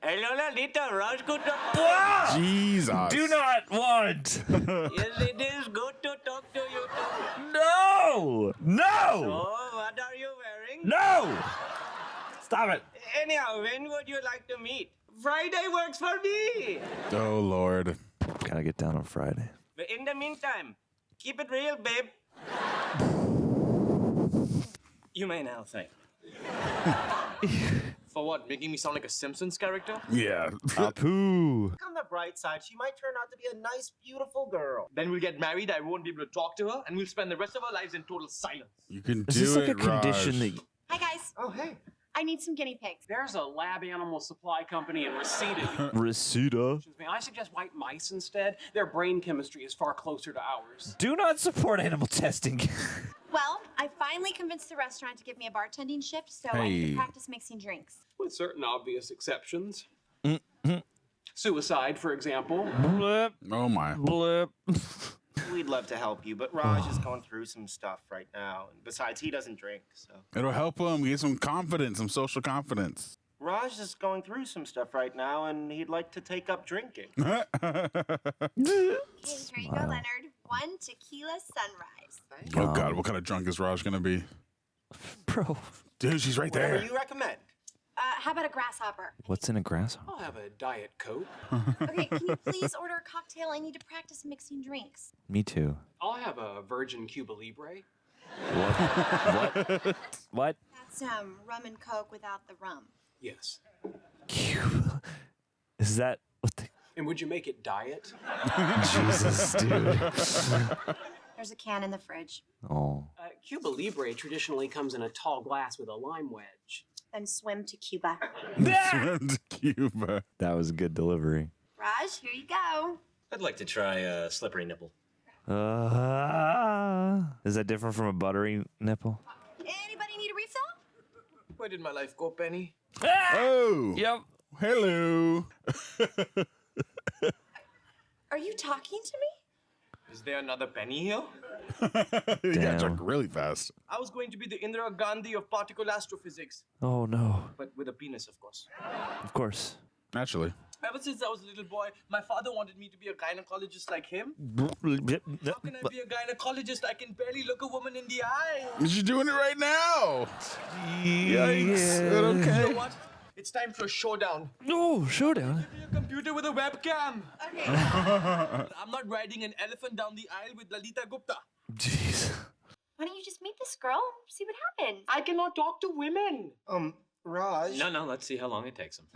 Hello, Lalita. Raj Koothrappali. Jesus. Do not want. Yes, it is good to talk to you too. No! No! Oh, what are you wearing? No! Stop it. Anyhow, when would you like to meet? Friday works for me. Oh, Lord. Gotta get down on Friday. But in the meantime, keep it real, babe. You may now thank me. For what? Making me sound like a Simpsons character? Yeah. Apu. Look on the bright side, she might turn out to be a nice, beautiful girl. Then we'll get married, I won't be able to talk to her, and we'll spend the rest of our lives in total silence. You can Is do this like it, a condition Raj. that... Hi, guys. Oh, hey. I need some guinea pigs. There's a lab animal supply company in Reseda. Reseda. I suggest white mice instead. Their brain chemistry is far closer to ours. Do not support animal testing. Well, I finally convinced the restaurant to give me a bartending shift so I Hey. can practice mixing drinks. With certain obvious exceptions. Suicide, for example. Blip. Oh, my. Blip. We'd love to help you, but Raj is going through some stuff right now. And besides, he doesn't drink, so. It'll help him get some confidence, some social confidence. Raj is going through some stuff right now, and he'd like to take up drinking. Okay, here you go, Leonard. 1 tequila sunrise. Oh, God. What kind of drunk is Raj going to be? Bro. Dude, she's right Whatever there. you recommend. How about a grasshopper? What's in a grasshopper? I'll have a Diet Coke. Okay, can you please order a cocktail? I need to practice mixing drinks. Me too. I'll have a Virgin Cuba Libre. What? What? That's rum and coke without the rum. Yes. Cuba. Is that what the... And would you make it diet? Jesus, dude. There's a can in the fridge. Oh. Cuba Libre traditionally comes in a tall glass with a lime wedge. Then swim to Cuba. Swim to Cuba. That was a good delivery. Raj, here you go. I'd like to try a slippery nipple. Is that different from a buttery nipple? Anybody need a refill? Where did my life go, Penny? Oh. Yep. Hello. Are you talking to me? Is there another Penny here? You got drunk really fast. I was going to be the Indira Gandhi of particle astrophysics. Oh, no. But with a penis, of course. Of course. Naturally. Ever since I was a little boy, my father wanted me to be a gynecologist like him. How can I be a gynecologist? I can barely look a woman in the eye. You're doing it right now. Yikes. Okay. You know what? It's time for a showdown. No, showdown. Give me a computer with a webcam. Okay. I'm not riding an elephant down the aisle with Lalita Gupta. Jeez. Why don't you just meet this girl and see what happens? I cannot talk to women. Raj. No, let's see how long it takes him.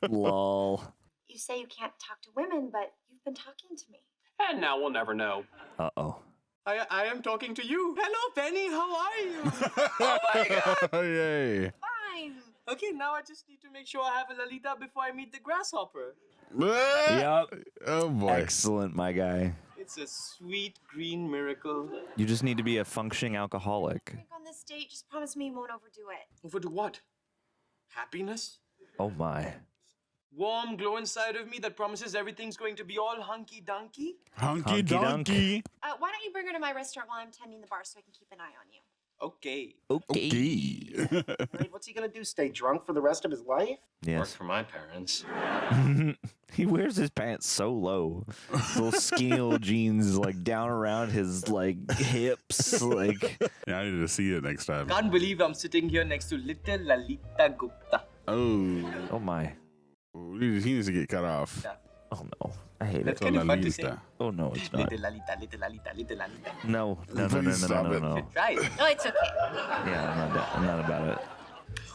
Lol. You say you can't talk to women, but you've been talking to me. And now we'll never know. Uh-oh. I am talking to you. Hello, Penny. How are you? Oh, my God. Oh, yay. Fine. Okay, now I just need to make sure I have a Lalita before I meet the grasshopper. Yep. Oh, boy. Excellent, my guy. It's a sweet green miracle. You just need to be a functioning alcoholic. Drink on this date. Just promise me you won't overdo it. Overdo what? Happiness? Oh, my. Warm glow inside of me that promises everything's going to be all hunky-dunky? Hunky donkey. Why don't you bring her to my restaurant while I'm tending the bar so I can keep an eye on you? Okay. Okay. Wait, what's he gonna do? Stay drunk for the rest of his life? Worked Yes. for my parents. He wears his pants so low. His little skinny little jeans like down around his like hips. Like Yeah, I need to see it next time. Can't believe I'm sitting here next to little Lalita Gupta. oh my. He needs to get cut off. Oh no. I hate That's it. kind of fun to say. Lolita. Oh no, it's not. Little Lalita, little Lalita, little Lalita. No. No. Please stop it. Right. Oh, it's okay. Yeah, I'm not about it.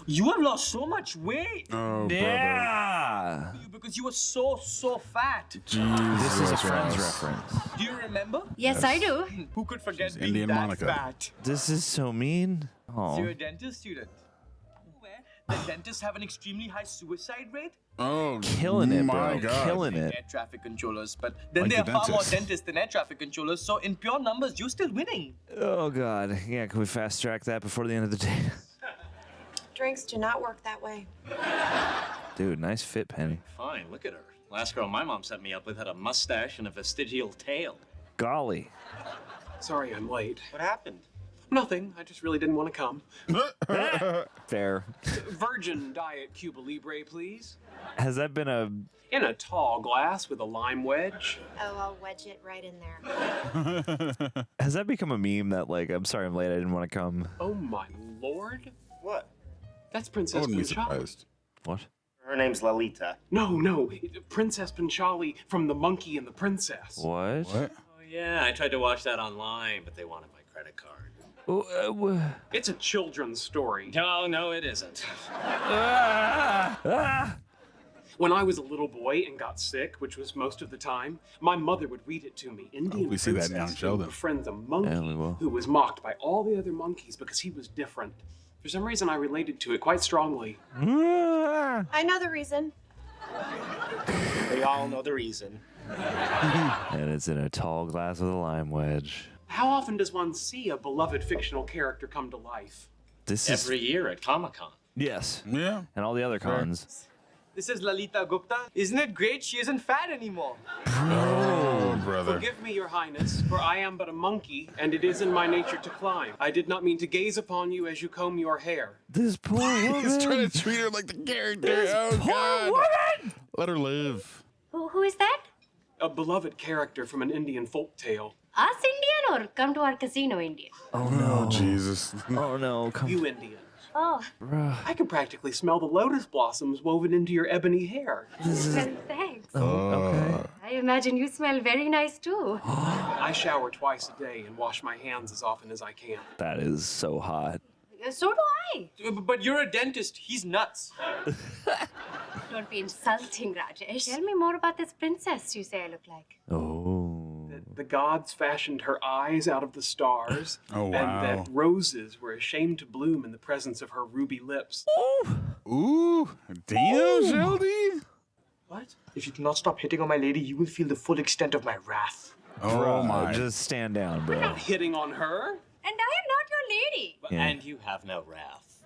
You have lost so much weight. Oh, Yeah. Because you were so fat. brother. This is a Jesus Friends Christ. reference. Do you remember? Yes, I do. Who could forget being Indian that Monica. fat? This is so mean. So Oh. you're a dentist student. Where the dentists have an extremely high suicide rate? Oh, Killing it, my bro. God. Killing Air it. traffic controllers, but then Like there are the far more dentist. dentists than air traffic controllers, so in pure numbers, you're still winning. Oh god. Yeah, can we fast track that before the end of the day? Drinks do not work that way. Dude, nice fit, Penny. Fine, look at her. Last girl my mom set me up with had a mustache and a vestigial tail. Golly. Sorry I'm late. What happened? Nothing. I just really didn't want to come. Fair. Virgin Diet Cuba Libre, please. Has that been a... In a tall glass with a lime wedge. Oh, I'll wedge it right in there. Has that become a meme that, like, I'm sorry I'm late, I didn't want to come? Oh my lord. What? That's I Princess wouldn't be Panchali. surprised. What? Her name's Lolita. No. Princess Panchali from The Monkey and the Princess. What? What? Oh, yeah, I tried to watch that online, but they wanted my credit card. It's a children's story. No, it isn't. When I was a little boy and got sick, which was most of the time, my mother would read it to me. Indian we see that princess now in who Sheldon. befriends a monkey Yeah, we will. who was mocked by all the other monkeys because he was different. For some reason, I related to it quite strongly. I know the reason. We all know the reason. And it's in a tall glass with a lime wedge. How often does one see a beloved fictional character come to life? This is... Every year at Comic-Con. Yes. Yeah. And all the other cons. This is Lalita Gupta. Isn't it great she isn't fat anymore? Oh, brother. Forgive me, your highness, for I am but a monkey, and it is in my nature to climb. I did not mean to gaze upon you as you comb your hair. This poor woman. He's trying to treat her like the character. This Oh, poor God. woman. Let her live. Who is that? A beloved character from an Indian folk tale. Us Indian or come to our casino Indian? Oh, no. Oh, Jesus. Oh, no. Come You Indian. Oh, I can practically smell the lotus blossoms woven into your ebony hair. well, thanks. Okay. I imagine you smell very nice too. I shower twice a day and wash my hands as often as I can. That is so hot. So do I. But you're a dentist. He's nuts. Don't be insulting, Rajesh. Tell me more about this princess you say I look like. Oh. The gods fashioned her eyes out of the stars, Oh, wow. and that roses were ashamed to bloom in the presence of her ruby lips. Ooh. Damn, Sheldy. What? If you do not stop hitting on my lady, you will feel the full extent of my wrath. Oh, my. Just stand down, bro. Not hitting on her. And I am not your lady. Yeah. And you have no wrath.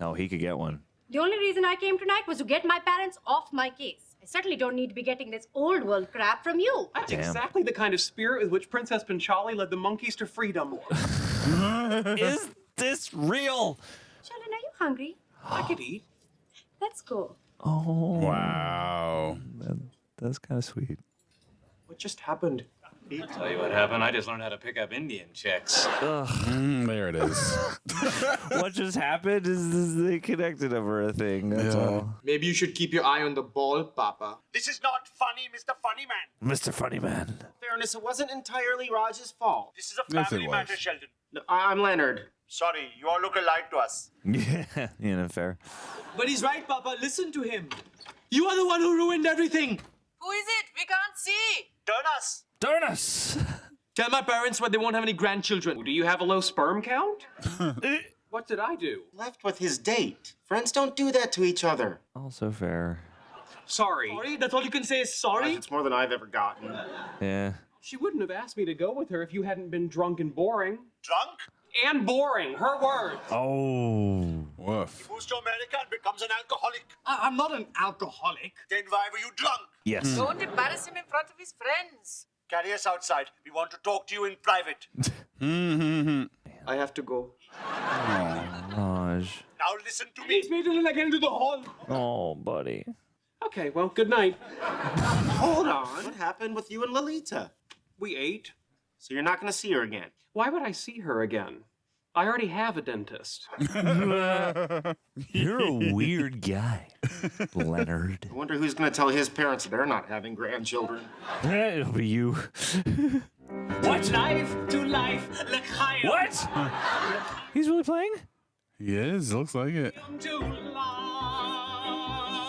Oh, he could get one. The only reason I came tonight was to get my parents off my case. I certainly don't need to be getting this old world crap from you. That's Damn. exactly the kind of spirit with which Princess Panchali led the monkeys to freedom. Is this real? Sheldon, are you hungry? I could eat. Let's go. Oh. Wow. That's kind of sweet. What just happened? I'll tell you what happened. I just learned how to pick up Indian chicks. There it is. What just happened is they connected over a thing. That's all. Maybe you should keep your eye on the ball, Papa. This is not funny, Mr. Funny Man. Mr. Funny Man. Fairness, it wasn't entirely Raj's fault. This is a Yes, it family was. matter, Sheldon. No, I'm Leonard. Sorry, you all look alike to us. Yeah, you know, fair. But he's right, Papa. Listen to him. You are the one who ruined everything. Who is it? We can't see. Turn us. Darn us! Tell my parents why they won't have any grandchildren. Do you have a low sperm count? What did I do? Left with his date. Friends don't do that to each other. Also fair. Sorry. Sorry? That's all you can say is sorry? It's more than I've ever gotten. Yeah. She wouldn't have asked me to go with her if you hadn't been drunk and boring. Drunk? And boring, her words. Oh. Woof. Moves to America and becomes an alcoholic. I'm not an alcoholic. Then why were you drunk? Yes. Don't embarrass him in front of his friends. Carry us outside. We want to talk to you in private. I have to go. Raj. Now listen to me. Please wait until I get into the hall. Oh, buddy. Okay, well, good night. Hold on. What happened with you and Lolita? We ate. So you're not going to see her again? Why would I see her again? I already have a dentist. You're a weird guy, Leonard. I wonder who's going to tell his parents they're not having grandchildren. It'll be you. What? Life to life, l'chaim. What? He's really playing? He is. Looks like it.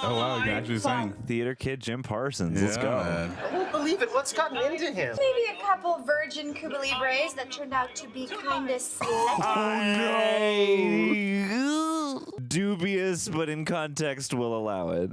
Oh, wow. He can actually sing. Theater kid Jim Parsons. Let's go. Man. I won't believe it. What's gotten into him? Maybe a couple virgin Cuba Libres that turned out to be kind of slutty. Oh, no. Dubious, but in context, will allow it.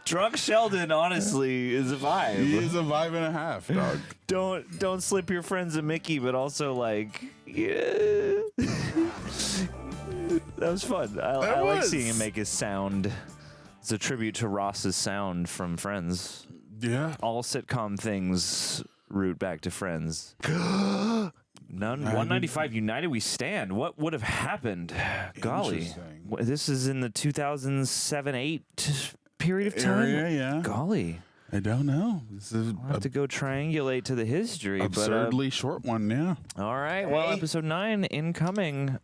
Drunk Sheldon, honestly, is a vibe. He is a vibe and a half, dog. Don't slip your friends a Mickey, but also like, yeah. That was fun. I like seeing him make his sound. It's a tribute to Ross's sound from Friends. Yeah. All sitcom things root back to Friends. None. 195 United we stand. What would have happened? Golly. This is in the 2007-8 period of time? Yeah. Golly. I don't know. This is I'll have to go triangulate to the history. absurdly short one, yeah. All right. Well, episode 9 incoming.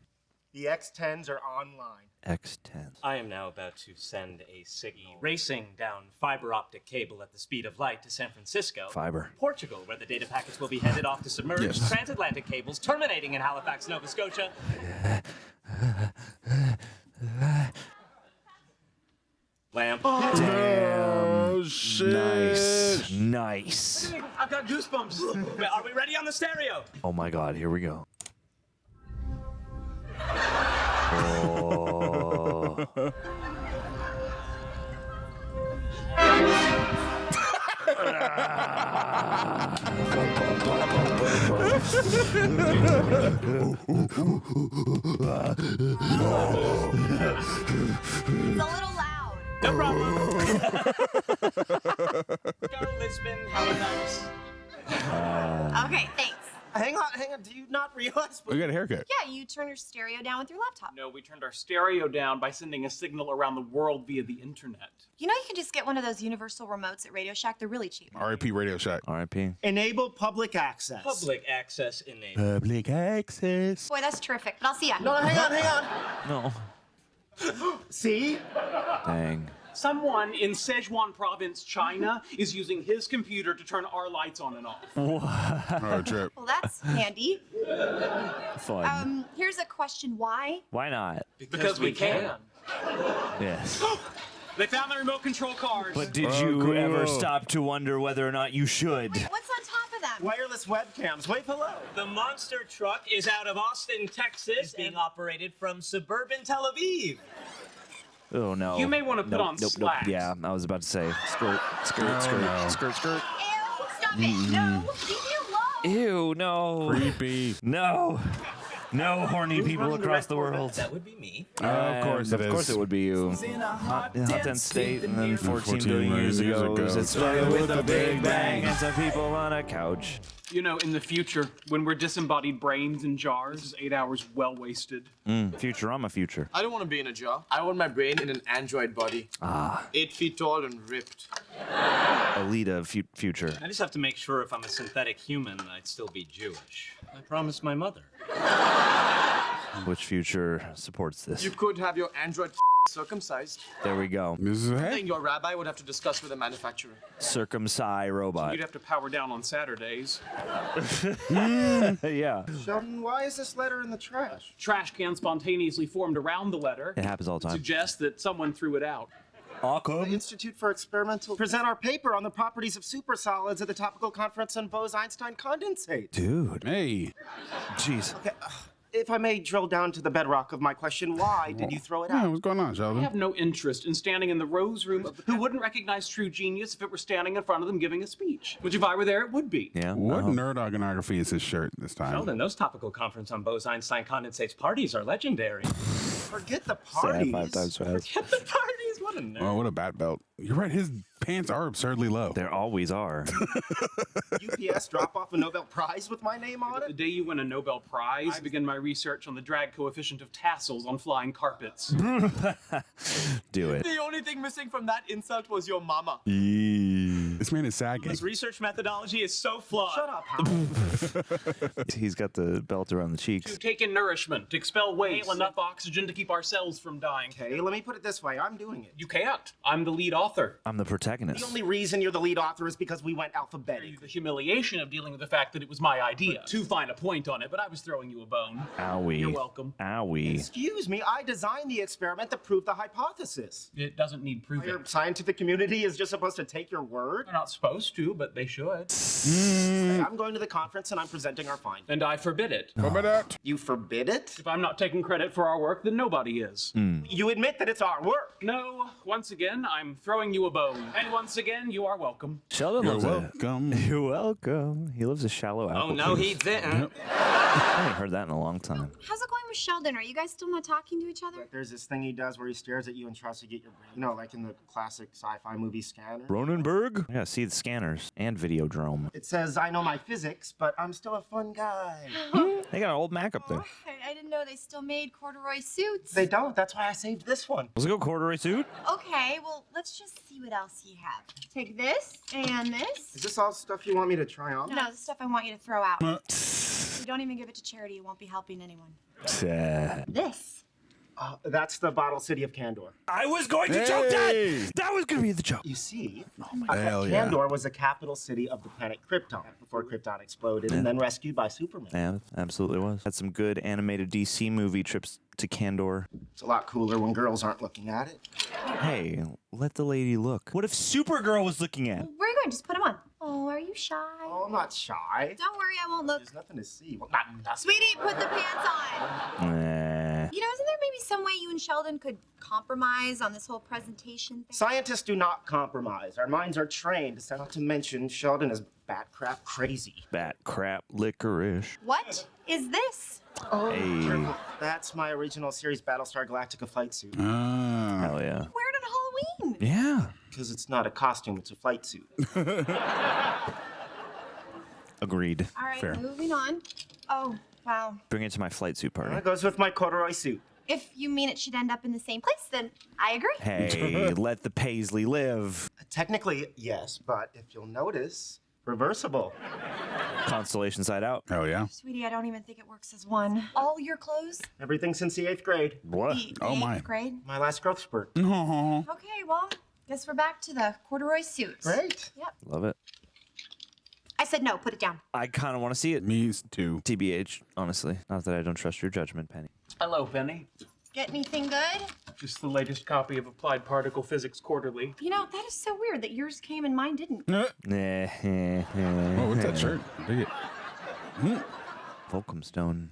The X-10s are online. X-10. I am now about to send a signal racing down fiber optic cable at the speed of light to San Francisco, Fiber. Portugal, where the data packets will be headed off to submerged transatlantic cables terminating in Halifax, Nova Scotia. Lamp. Oh, shit. Nice. I've got goosebumps. Are we ready on the stereo? Oh my God, here we go. Oh. It's a little loud. No problem. Go Lisbon, Halifax. Okay, thanks. Hang on. Do you not realize? We got a haircut. Yeah, you turn your stereo down with your laptop. No, we turned our stereo down by sending a signal around the world via the internet. You know you can just get one of those universal remotes at Radio Shack. They're really cheap. R.I.P. Radio Shack. R.I.P. Enable public access. Public access enabled. Public access. Boy, that's terrific. But I'll see ya. No, hang on. No. See? Dang. Someone in Sichuan province, China, is using his computer to turn our lights on and off. Oh, trip. Well, that's handy. Fun. Here's a question. Why? Why not? Because we can. Yes. They found the remote control cars. But did you ever stop to wonder whether or not you should? Wait, what's on top of them? Wireless webcams. Wait below. The monster truck is out of Austin, Texas, being operated from suburban Tel Aviv. Oh no. You may want to put on slacks. Yeah, I was about to say skirt. Ew, stop it. No, leave me alone. Ew, no. Creepy. No. No horny people across the world. That would be me. Of course it is. Of course it would be you. Hot dense state, and then 14 billion years ago, it started with a big bang, and some people on a couch. You know, in the future, when we're disembodied brains in jars, this is 8 hours well wasted. Futurama future. I don't want to be in a jar. I want my brain in an android body. 8 feet tall and ripped. Alita future. I just have to make sure if I'm a synthetic human, I'd still be Jewish. I promised my mother. Which future supports this? You could have your android circumcised. There we go. Something your rabbi would have to discuss with the manufacturer. Circumcise robot. You'd have to power down on Saturdays. Yeah. Sheldon, why is this letter in the trash? Trash can spontaneously formed around the letter. It happens all the time. Suggests that someone threw it out. The Institute for Experimental present our paper on the properties of supersolids at the topical conference on Bose-Einstein condensate. Dude. Hey. Jeez. Okay, if I may drill down to the bedrock of my question, why did you throw it out? Yeah, what's going on, I Sheldon? have no interest in standing in the Rose Room of who wouldn't recognize true genius if it were standing in front of them giving a speech. Which if I were there, it would be. Yeah. What nerd iconography is his shirt this time? Sheldon, those topical conference on Bose-Einstein condensates parties are legendary. Forget the Say parties. 5 times fast. Get the parties, what a nerd. Oh, what a bat belt. You're right, his pants are absurdly low. There always are. UPS drop off a Nobel Prize with my name on The it? day you win a Nobel Prize, I begin my research on the drag coefficient of tassels on flying carpets. Do it. The only thing missing from that insult was your mama. This man is sagging. His research methodology is so flawed. Shut up, Howard. He's got the belt around the cheeks. To take in nourishment, to expel waste, enough oxygen to keep our cells from dying. Okay, let me put it this way. I'm doing it. You can't. I'm the lead author. I'm the protagonist. The only reason you're the lead author is because we went alphabetic. The humiliation of dealing with the fact that it was my idea. Too fine a point on it, but I was throwing you a bone. Owie. You're welcome. Owie. Excuse me, I designed the experiment that proved the hypothesis. It doesn't need proving. Your scientific community is just supposed to take your word? They're not supposed to, but they should. I'm going to the conference and I'm presenting our find. And I forbid it. Forbid it. You forbid it? If I'm not taking credit for our work, then nobody is. You admit that it's our work. No, once again, I'm throwing you a bone. And once again, you are welcome. Sheldon You're loves welcome. You're welcome. He loves a shallow apple. Oh, no, he didn't. I haven't heard that in a long time. How's it going with Sheldon? Are you guys still not talking to each other? There's this thing he does where he stares at you and tries to get your brain. You know, like in the classic sci-fi movie Scanner. Cronenberg? Yeah, see the scanners and Videodrome. It says, I know my physics, but I'm still a fun guy. They got an old Mac up there. Okay, I didn't know they still made corduroy suits. They don't. That's why I saved this one. Let's go corduroy suit. Okay, well, let's just see what else you have. Take this and this. Is this all stuff you want me to try on? No, the stuff I want you to throw out. If you don't even give it to charity, you won't be helping anyone. This. That's the Bottle City of Candor. I was going to joke that! That was going to be the joke. You see, Hell yeah. Candor was the capital city of the planet Krypton before Krypton exploded and then rescued by Superman. Yeah, absolutely was. Had some good animated DC movie trips to Candor. It's a lot cooler when girls aren't looking at it. Hey, let the lady look. What if Supergirl was looking at? Where are you going? Just put them on. Oh, are you shy? Oh, I'm not shy. Don't worry, I won't look. There's nothing to see. Well, not nothing. Sweetie, put the pants on. Nah. You know, isn't there maybe some way you and Sheldon could compromise on this whole presentation thing? Scientists do not compromise. Our minds are trained. Not to mention, Sheldon is bat crap crazy. Bat crap licorice. What is this? Oh, Hey. careful. That's my original series Battlestar Galactica flight suit. Hell yeah. Wear it on Halloween. Yeah. Because it's not a costume, it's a flight suit. Agreed. All right, Fair. moving on. Oh, wow. Bring it to my flight suit party. That goes with my corduroy suit. If you mean it should end up in the same place, then I agree. Hey, let the Paisley live. Technically, yes, but if you'll notice, reversible. Constellation side out. Hell yeah. Sweetie, I don't even think it works as one. All your clothes? Everything since the 8th grade. What? The Oh, my. 8th grade? My last growth spurt. Oh. Okay, well, guess we're back to the corduroy suit. Great. Yep. Love it. I said no, put it down. I kind of want to see it. Me too. TBH, honestly. Not that I don't trust your judgment, Penny. Hello, Penny. Get anything good? Just the latest copy of Applied Particle Physics Quarterly. You know, that is so weird that yours came and mine didn't. Oh, what's that shirt? Dig it. Volcomstone.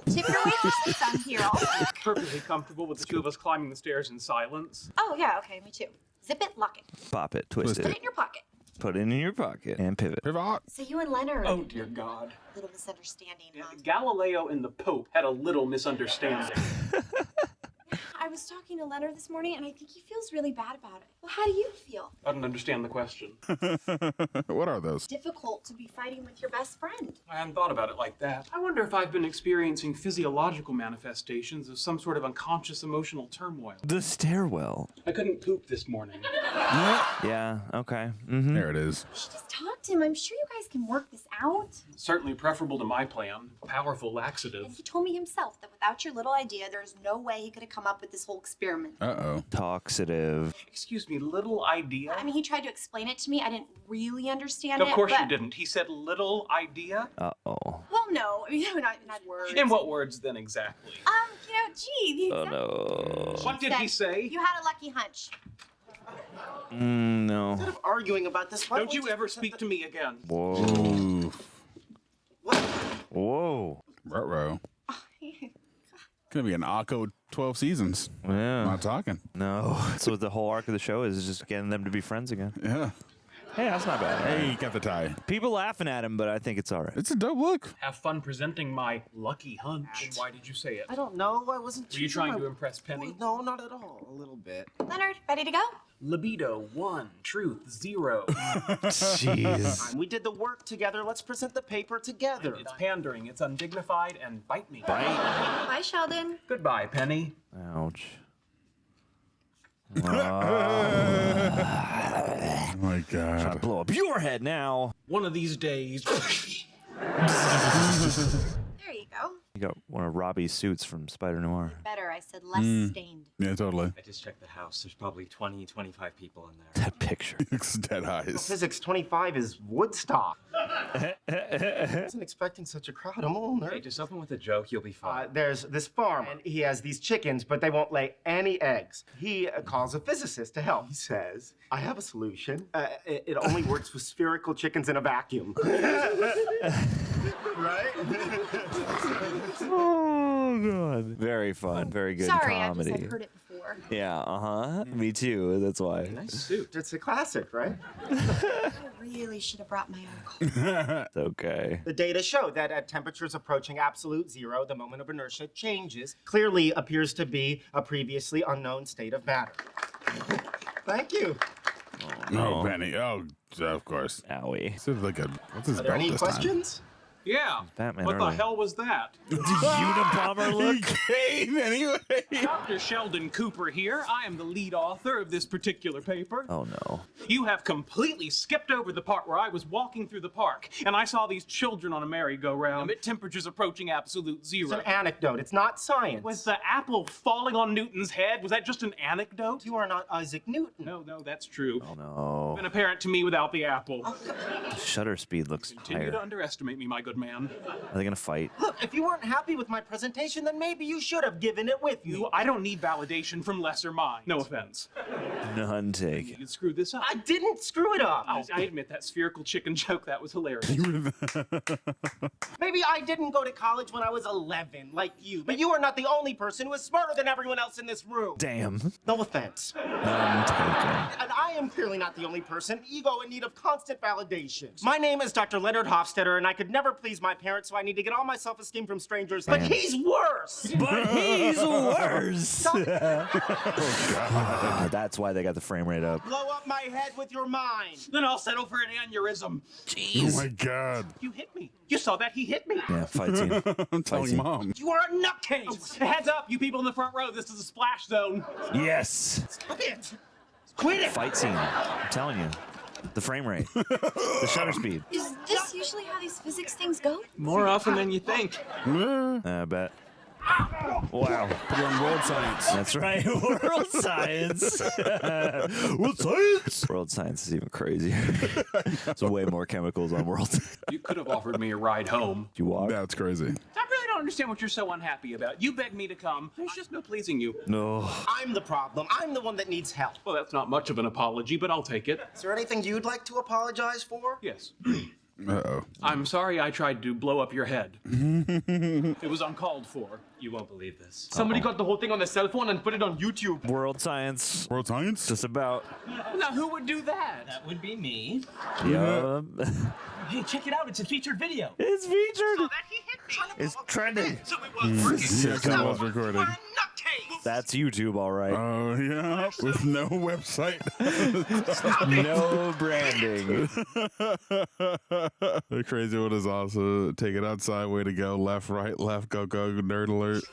Tip your waitresses on here also. Perfectly comfortable with the two of us climbing the stairs in silence. Oh, yeah, okay, me too. Zip it, lock it. Pop it, twist Put it it. in your pocket. Put it in your pocket. And pivot. Pivot. So you and Leonard. Oh, dear God. Little misunderstanding, huh? Galileo and the Pope had a little misunderstanding. I was talking to Leonard this morning, and I think he feels really bad about it. Well, how do you feel? I don't understand the question. What are those? Difficult to be fighting with your best friend. I hadn't thought about it like that. I wonder if I've been experiencing physiological manifestations of some sort of unconscious emotional turmoil. The stairwell. I couldn't poop this morning. Yeah, okay. Mm-hmm. There it is. Just talk to him. I'm sure you guys can work this out. Certainly preferable to my plan. Powerful laxative. And he told me himself that without your little idea, there's no way he could have come up with this whole experiment. Uh-oh. Toxative. Excuse me, little idea? I mean, he tried to explain it to me. I didn't really understand it. Of course but... you didn't. He said little idea? Uh-oh. Well, no. I mean, not words. In what words then exactly? You know, gee. Oh, no. What did he say? You had a lucky hunch. No. Instead of arguing about this, why Don't you ever speak to me again. Whoa. Whoa. Ruh-roh. Gonna be an Akko 12 seasons. Yeah. Not talking. No. So the whole arc of the show is just getting them to be friends again. Yeah. Hey, that's not bad. Hey, got the tie. People laughing at him, but I think it's all right. It's a dope look. Have fun presenting my lucky hunch. And why did you say it? I don't know. I wasn't. Were you trying to impress Penny? No, not at all. A little bit. Leonard, ready to go? Libido 1, truth 0. Jeez. We did the work together. Let's present the paper together. It's pandering. It's undignified and bite me. Bye, Sheldon. Goodbye, Penny. Ouch. Oh my Trying to God. blow up your head now. One of these days. There you go. You got one of Robbie's suits from Spider Noir. Better. I said less stained. Yeah, totally. I just checked the house. There's probably 20, 25 people in there. That picture. It's dead eyes. Physics 25 is Woodstock. I wasn't expecting such a crowd. I'm a little nervous. Hey, just open with a joke, you'll be fine. There's this farmer, and he has these chickens, but they won't lay any eggs. He calls a physicist to help. He says, I have a solution. It only works with spherical chickens in a vacuum. Right? Oh, God. Very fun. Very good Sorry, comedy. I've heard it before. Yeah, Me too. That's why. Nice suit. It's a classic, right? I really should have brought my own coat. It's okay. The data show that at temperatures approaching absolute zero, the moment of inertia changes, clearly appears to be a previously unknown state of matter. Thank you. Oh, Penny. Oh, of course. Owie. This is like what's his Are there belt any this questions? Yeah. Batman What the early. hell was that? Unabomber look. Came anyway. Dr. Sheldon Cooper here. I am the lead author of this particular paper. Oh, no. You have completely skipped over the part where I was walking through the park and I saw these children on a merry-go-round at temperatures approaching absolute It's zero. an anecdote. It's not science. Was the apple falling on Newton's head? Was that just an anecdote? You are not Isaac Newton. No, that's true. Oh, no. Been apparent to me without the apple. Shutter speed looks Continue to higher. underestimate me, my good man. Are they going to fight? Look, if you weren't happy with my presentation, then maybe you should have given it with me. I don't need validation from lesser minds. No offense. None taken. You screwed this up. I didn't screw it up. Oh, I admit that spherical chicken joke, that was hilarious. Maybe I didn't go to college when I was 11, like you. But you are not the only person who is smarter than everyone else in this room. Damn. No offense. None taken. And I am clearly not the only person, ego in need of constant validation. My name is Dr. Leonard Hofstadter, and I could never please my parents, so I need to get all my self-esteem from strangers. But he's worse! But he's worse! Stop. That's why they got the frame rate up. Blow up my head with your mind. Then I'll settle for an aneurysm. Oh my God. You hit me. You saw that? He hit me. Yeah, fight scene. I'm telling Mom. You are a nutcase! Heads up, you people in the front row. This is a splash zone. Yes. Stop it! Quit it! Fight scene. I'm telling you. The frame rate. The shutter speed. Is this usually how these physics things go? More often than you think. I bet. Wow. Put it on world science. That's right. World science. World science. World science is even crazier. There's way more chemicals on world science. You could have offered me a ride home. You walk? That's crazy. I really don't understand what you're so unhappy about. You begged me to come. There's just no pleasing you. No. I'm the problem. I'm the one that needs help. Well, that's not much of an apology, but I'll take it. Is there anything you'd like to apologize for? Yes. Uh-oh. I'm sorry I tried to blow up your head. It was uncalled for. You won't believe this. Somebody got the whole thing on their cell phone and put it on YouTube. World science. World science? Just about. Now, who would do that? That would be me. Yeah. Hey, check it out. It's a featured video. It's featured. That he hit me. It's trending. So it was working. Yes, I was recording. That's YouTube, all right. Oh, yeah. With no website. No branding. The crazy one is also take it outside, way to go, left, right, left, go, nerd alert.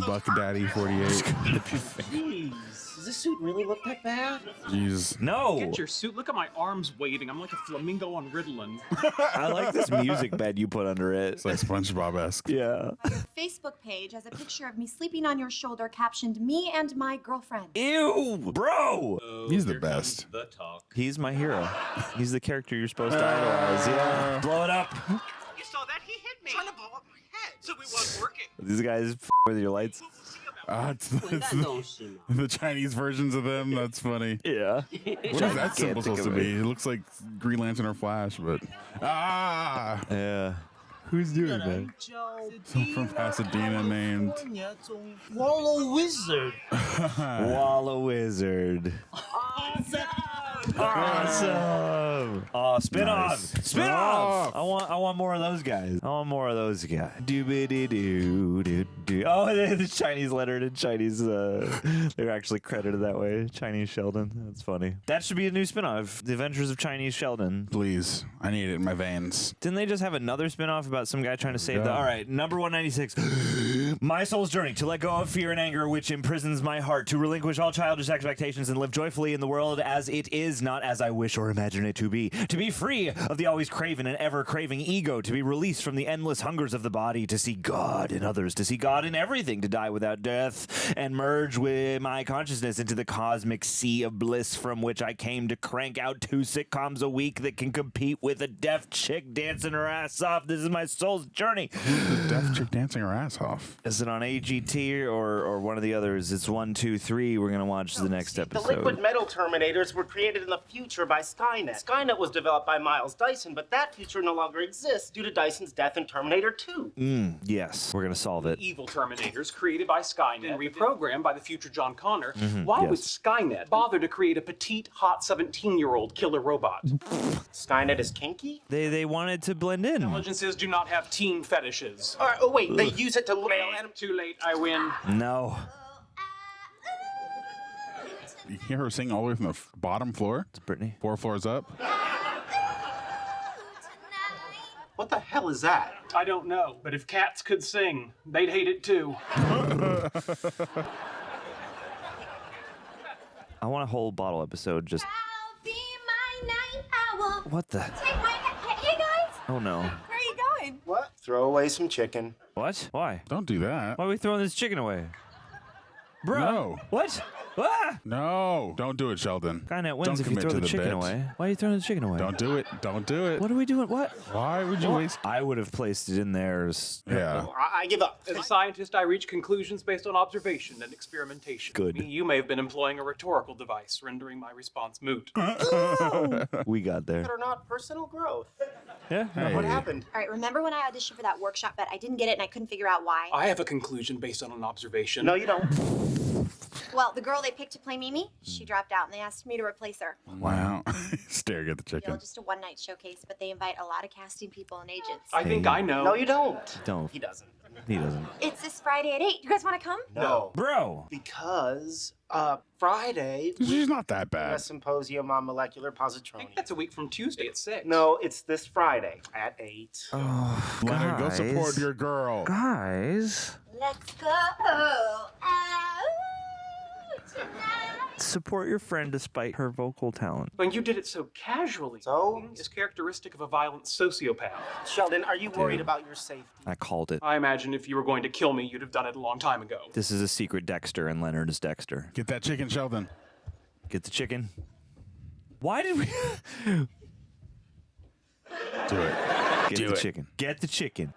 Buck Daddy 48. Jeez, does this suit really look that bad? Jeez. No. Get your suit. Look at my arms waving. I'm like a flamingo on Ritalin. I like this music bed you put under it. It's like SpongeBob-esque. Yeah. Facebook page has a picture of me sleeping on your shoulder captioned me and my girlfriend. Ew, bro. He's the best. The talk. He's my hero. He's the character you're supposed to idolize. Yeah. Blow it up. You saw that? He hit me. Trying to blow up my head. So it was working. These guys with your lights. It's the Chinese versions of them. That's funny. Yeah. What is that symbol supposed to be? It looks like Green Lantern or Flash, but Yeah. Who's doing that? Someone from Pasadena named Wolowitz. Wolowitz. Awesome. Oh, spin off. Spin off. I want more of those guys. Doobity-doo. Oh, the Chinese lettered and Chinese. They're actually credited that way. Chinese Sheldon. That's funny. That should be a new spin-off. The Adventures of Chinese Sheldon. Please. I need it in my veins. Didn't they just have another spin-off about some guy trying to save the... All right, number 196. My soul's journey to let go of fear and anger which imprisons my heart, to relinquish all childish expectations and live joyfully in the world as it is, not as I wish or imagine it to be free of the always craven and ever craving ego, to be released from the endless hungers of the body, to see God in others, to see God in everything, to die without death, and merge with my consciousness into the cosmic sea of bliss from which I came to crank out 2 sitcoms a week that can compete with a deaf chick dancing her ass off. This is my soul's journey. The deaf chick dancing her ass off. Is it on AGT or one of the others? It's 1, 2, 3. We're gonna watch the next episode. The liquid metal Terminators were created in the future by Skynet. Skynet was developed by Miles Dyson, but that future no longer exists due to Dyson's death in Terminator 2. Yes, we're gonna solve it. Evil Terminators created by Skynet and reprogrammed by the future John Connor. Why yes. would Skynet bother to create a petite, hot 17-year-old killer robot? Skynet is kinky? They wanted to blend in. Intelligences do not have teen fetishes. All right, oh wait, they use it to... Too late, I win. No. You hear her sing all the way from the bottom floor? It's Brittany. 4 floors up. What the hell is that? I don't know, but if cats could sing, they'd hate it too. I want a whole bottle episode just... I'll be my night owl. What the... Take my... Hey, guys. Oh, no. Where are you going? What? Throw away some chicken. What? Why? Don't do that. Why are we throwing this chicken away? Bro. No. What? Ah! No. Don't do it, Sheldon. Skynet wins Don't if you commit throw to the chicken bit. away. Why are you throwing the chicken away? Don't do it. Don't do it. What are we doing? What? Why would you waste? I would have placed it in there. Yeah. I give up. As a scientist, I reach conclusions based on observation and experimentation. Good. You may have been employing a rhetorical device, rendering my response moot. We got there. Or not personal growth. Yeah. What happened? All right, remember when I auditioned for that workshop, but I didn't get it and I couldn't figure out why? I have a conclusion based on an observation. No, you don't. Well, the girl they picked to play Mimi, she dropped out and they asked me to replace her. Wow. Staring at the You know, chicken. just a one-night showcase, but they invite a lot of casting people and agents. I think I know. No, you don't. Don't. He doesn't. He doesn't. It's this Friday at 8. You guys want to come? No. Bro. Because, Friday... She's not that A bad. symposium on molecular I positronium. think that's a week from Tuesday at 6. No, it's this Friday at 8. Oh, Leonard, go guys. support your girl. Guys. Let's go out tonight. Support your friend despite her vocal talent. When you did it so casually. So? Is characteristic of a violent sociopath. Sheldon, are you worried about your safety? I called it. I imagine if you were going to kill me, you'd have done it a long time ago. This is a secret Dexter, and Leonard is Dexter. Get that chicken, Sheldon. Get the chicken. Why did we... Do it. Get Do the it. chicken. Get the chicken.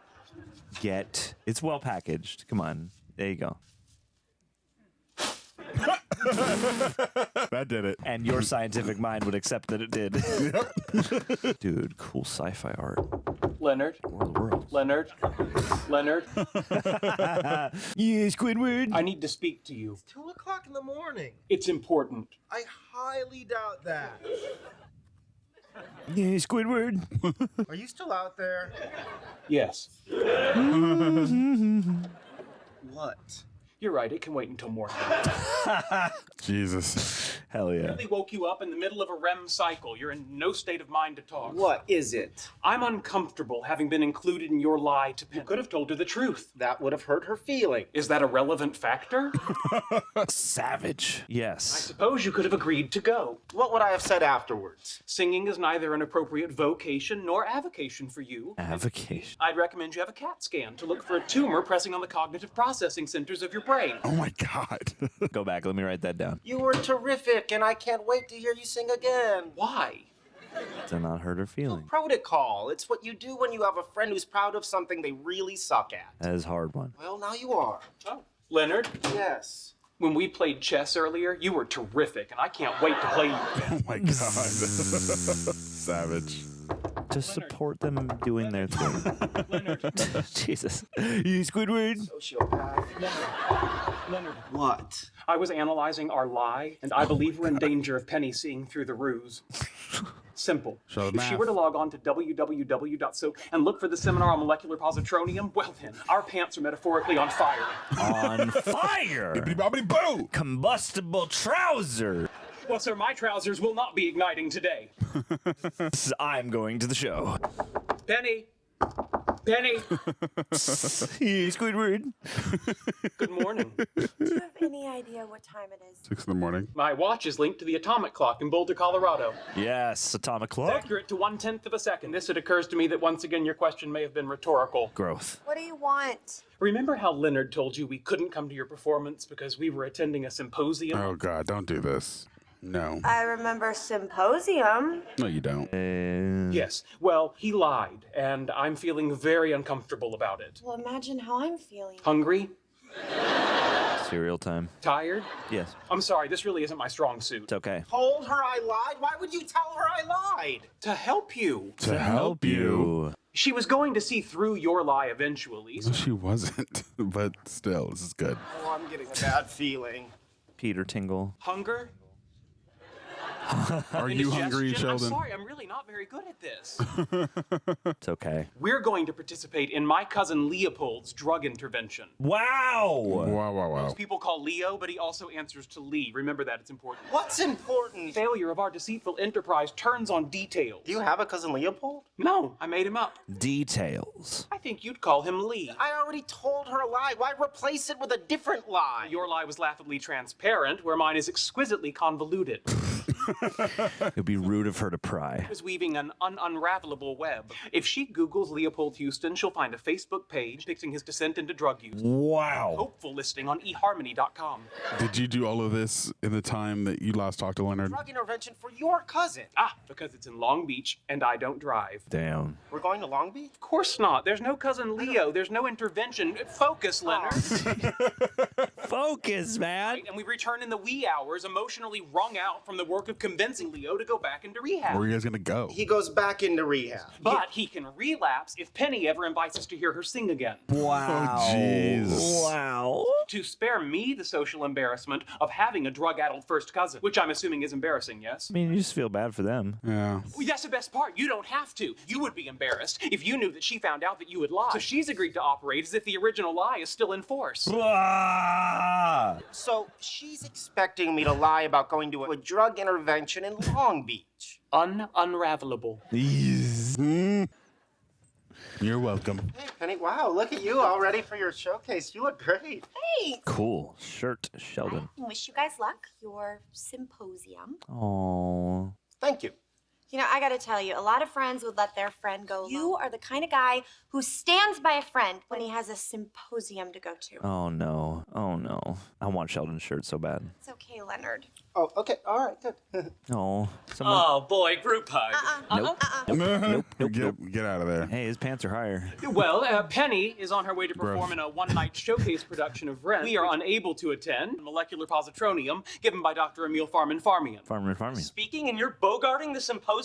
Get... It's well packaged. Come on. There you go. That did it. And your scientific mind would accept that it did. Yep. Dude, cool sci-fi art. Leonard. World. Leonard. Leonard. Yeah, Squidward. I need to speak to you. 2 o'clock in the morning. It's important. I highly doubt that. Yeah, Squidward. Are you still out there? Yes. What? You're right, it can wait until morning. Jesus. Hell yeah. Really woke you up in the middle of a REM cycle. You're in no state of mind to talk. What is it? I'm uncomfortable having been included in your lie to Penny. You could have told her the truth. That would have hurt her feeling. Is that a relevant factor? Savage. I Yes. suppose you could have agreed to go. What would I have said afterwards? Singing is neither an appropriate vocation nor avocation for you. Avocation. I'd recommend you have a CAT scan to look for a tumor pressing on the cognitive processing centers of your brain. Oh my God. Go back. Let me write that down. You were terrific, and I can't wait to hear you sing again. Why? To not hurt her feelings. Protocol. It's what you do when you have a friend who's proud of something they really suck at. That is a hard one. Well, now you are. Oh, Leonard, Yes. when we played chess earlier, you were terrific, and I can't wait to play you again. Oh my God. Savage. To support them doing their thing. Leonard, Jesus. You Squidward. Sociopath. Leonard. What? I was analyzing our lie, and I believe we're in danger of Penny seeing through the ruse. Simple. Show the If she math. were to log on to www.so and look for the seminar on molecular positronium, well then, our pants are metaphorically on fire. On fire. Bibbidi-bobbidi-boo. Combustible trouser. Well, sir, my trousers will not be igniting today. I'm going to the show. Penny, Penny, Squidward. good morning. Do you have any idea what time it is? 6 in the morning. My watch is linked to the atomic clock in Boulder, Colorado. Yes, atomic It's clock. accurate to 1/10 of a second. It occurs to me that once again your question may have been rhetorical. Growth. What do you want? Remember how Leonard told you we couldn't come to your performance because we were attending a symposium? Oh, God, don't do this. No. I remember symposium. No, you don't. Yes. Well, he lied, and I'm feeling very uncomfortable about it. Well, imagine how I'm feeling. Hungry? Cereal time. Tired? Yes. I'm sorry, this really isn't my strong suit. It's okay. Told her I lied? Why would you tell her I lied? To help you. To help you. She was going to see through your lie eventually. No, she wasn't. But still, this is good. Oh, I'm getting a bad feeling. Peter Tingle. Hunger? Are you hungry, Indigestion? Sheldon? I'm sorry, I'm really not very good at this. It's okay. We're going to participate in my cousin Leopold's drug intervention. Wow. Wow. Most people call Leo, but he also answers to Lee. Remember that, it's important. What's important? Failure of our deceitful enterprise turns on details. Do you have a cousin Leopold? No, I made him up. Details. I think you'd call him Lee. I already told her a lie. Why replace it with a different lie? Your lie was laughably transparent, where mine is exquisitely convoluted. It'd be rude of her to pry. I was weaving an unravelable web. If she Googles Leopold Houston, she'll find a Facebook page depicting his descent into drug use. Wow. Hopeful listing on eharmony.com. Did you do all of this in the time that you last talked to Leonard? Drug intervention for your cousin. Because it's in Long Beach and I don't drive. Damn. We're going to Long Beach? Of course not. There's no cousin Leo. There's no intervention. Focus, Leonard. Focus, man. And we return in the wee hours, emotionally wrung out from the work of convincing Leo to go back into rehab. Where are you guys gonna go? He goes back into rehab. But he can relapse if Penny ever invites us to hear her sing again. Wow. Oh, jeez. Wow. To spare me the social embarrassment of having a drug-addled first cousin, which I'm assuming is embarrassing, yes? I mean, you just feel bad for them. Yeah. Well, that's the best part. You don't have to. You would be embarrassed if you knew that she found out that you had lied. So she's agreed to operate as if the original lie is still in force. So she's expecting me to lie about going to a drug intervention in Long Beach. Unravelable. You're welcome. Hey, Penny, wow, look at you all ready for your showcase. You look great. Hey! Cool shirt, Sheldon. Wish you guys luck. Your symposium. Oh. Thank you. You know, I gotta tell you, a lot of friends would let their friend go alone. You are the kind of guy who stands by a friend when he has a symposium to go to. Oh no. Oh no. I want Sheldon's shirt so bad. It's okay, Leonard. Oh, okay. All right, good. Oh. Someone... Oh boy, group hug. Nope. Get out of there. Hey, his pants are higher. Well, Penny is on her way to perform in a one-night showcase production of Rent. We are unable to attend. Molecular positronium given by Dr. Emil Farman-Farmian. Farmian. Speaking and you're bogarting the symposium?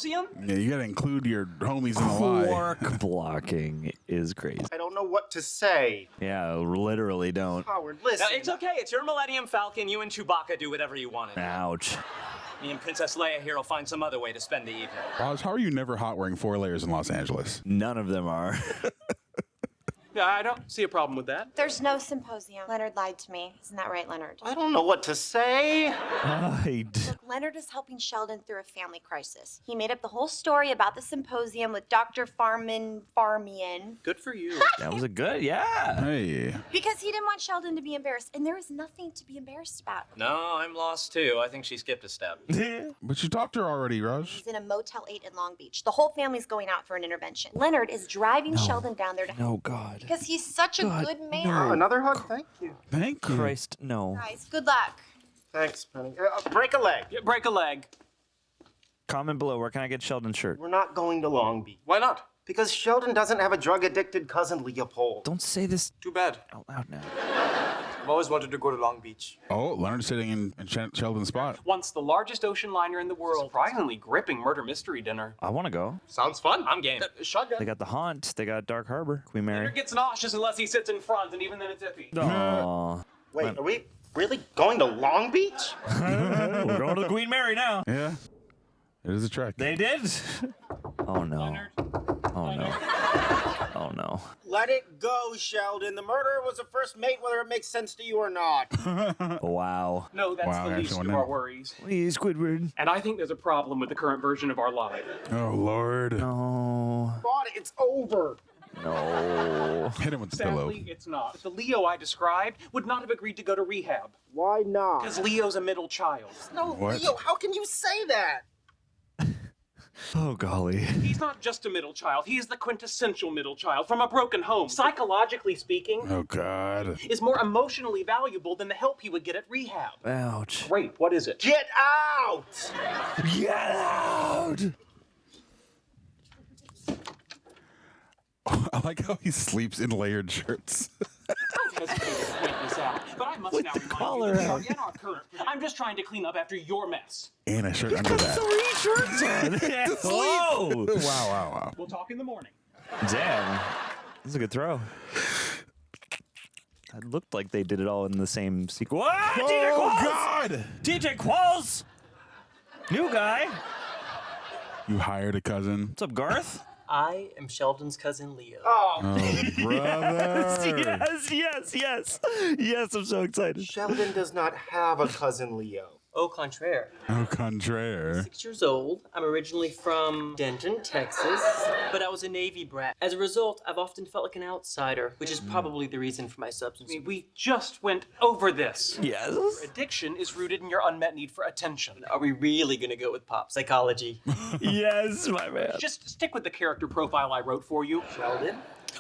Yeah, you gotta include your homies in the lie. Quark blocking is crazy. I don't know what to say. Yeah, literally don't. Howard, listen. It's okay. It's your Millennium Falcon. You and Chewbacca do whatever you want. Ouch. Me and Princess Leia here will find some other way to spend the evening. Raj, how are you never hot wearing 4 layers in Los Angeles? None of them are. Yeah, I don't see a problem with that. There's no symposium. Leonard lied to me. Isn't that right, Leonard? I don't know what to say. Look, Leonard is helping Sheldon through a family crisis. He made up the whole story about the symposium with Dr. Farman-Farmian. Good for you. That was a good, yeah. Hey. Because he didn't want Sheldon to be embarrassed, and there is nothing to be embarrassed about. No, I'm lost too. I think she skipped a step. But you talked to her already, Raj. He's in a Motel 8 in Long Beach. The whole family's going out for an intervention. Leonard is driving Sheldon down there to No, God. because he's such a good man. Oh, another hug? Thank you. Thank you. Christ, no. Guys, good luck. Thanks, Penny. Break a leg. Yeah, break a leg. Comment below, where can I get Sheldon's shirt? We're not going to Long Beach. Why not? Because Sheldon doesn't have a drug-addicted cousin, Leopold. Don't say this Too bad. out loud now. I've always wanted to go to Long Beach. Oh, Leonard's sitting in Sheldon's spot. Once the largest ocean liner in the world. Surprisingly gripping murder mystery dinner. I want to go. Sounds fun. I'm game. Shotgun. They got the Haunt. They got Dark Harbor. Queen Mary. Leonard gets nauseous unless he sits in front, and even then it's iffy. Aww. Wait, are we really going to Long Beach? We're going to the Queen Mary now. Yeah. It is a trek. They did? Oh no. Oh no. Oh no. Let it go, Sheldon. The murderer was a first mate, whether it makes sense to you or not. Wow. No, that's Wow, the least actually, of no. our worries. Please, Squidward. And I think there's a problem with the current version of our lie. Oh, Lord. No. God, it's over. No. Hit him with the pillow. Sadly, it's not. The Leo I described would not have agreed to go to rehab. Why not? Because Leo's a middle child. No, What? Leo, how can you say that? Oh, golly. He's not just a middle child. He is the quintessential middle child from a broken home. Psychologically speaking, Oh, God. is more emotionally valuable than the help he would get at rehab. Ouch. Great, what is it? Get out! Get out! I like how he sleeps in layered shirts. I've hesitated to point this out, but I must With now the remind collar you that we out. are in our current. I'm just trying to clean up after your mess. And a shirt under that. 3 shirts on. Whoa. Wow. We'll talk in the morning. Damn. That's a good throw. It looked like they did it all in the same sequence. Ah, DJ Oh, Qualls! God. DJ Qualls! New guy. You hired a cousin. What's up, Garth? I am Sheldon's cousin Leo. Oh, brother. Yes, I'm so excited. Sheldon does not have a cousin Leo. Au contraire. Au contraire. 6 years old. I'm originally from Denton, Texas, but I was a Navy brat. As a result, I've often felt like an outsider, which is probably the reason for my substance. I mean, we just went over this. Yes. Addiction is rooted in your unmet need for attention. Are we really gonna go with pop psychology? Yes, my man. Just stick with the character profile I wrote for you. Sheldon?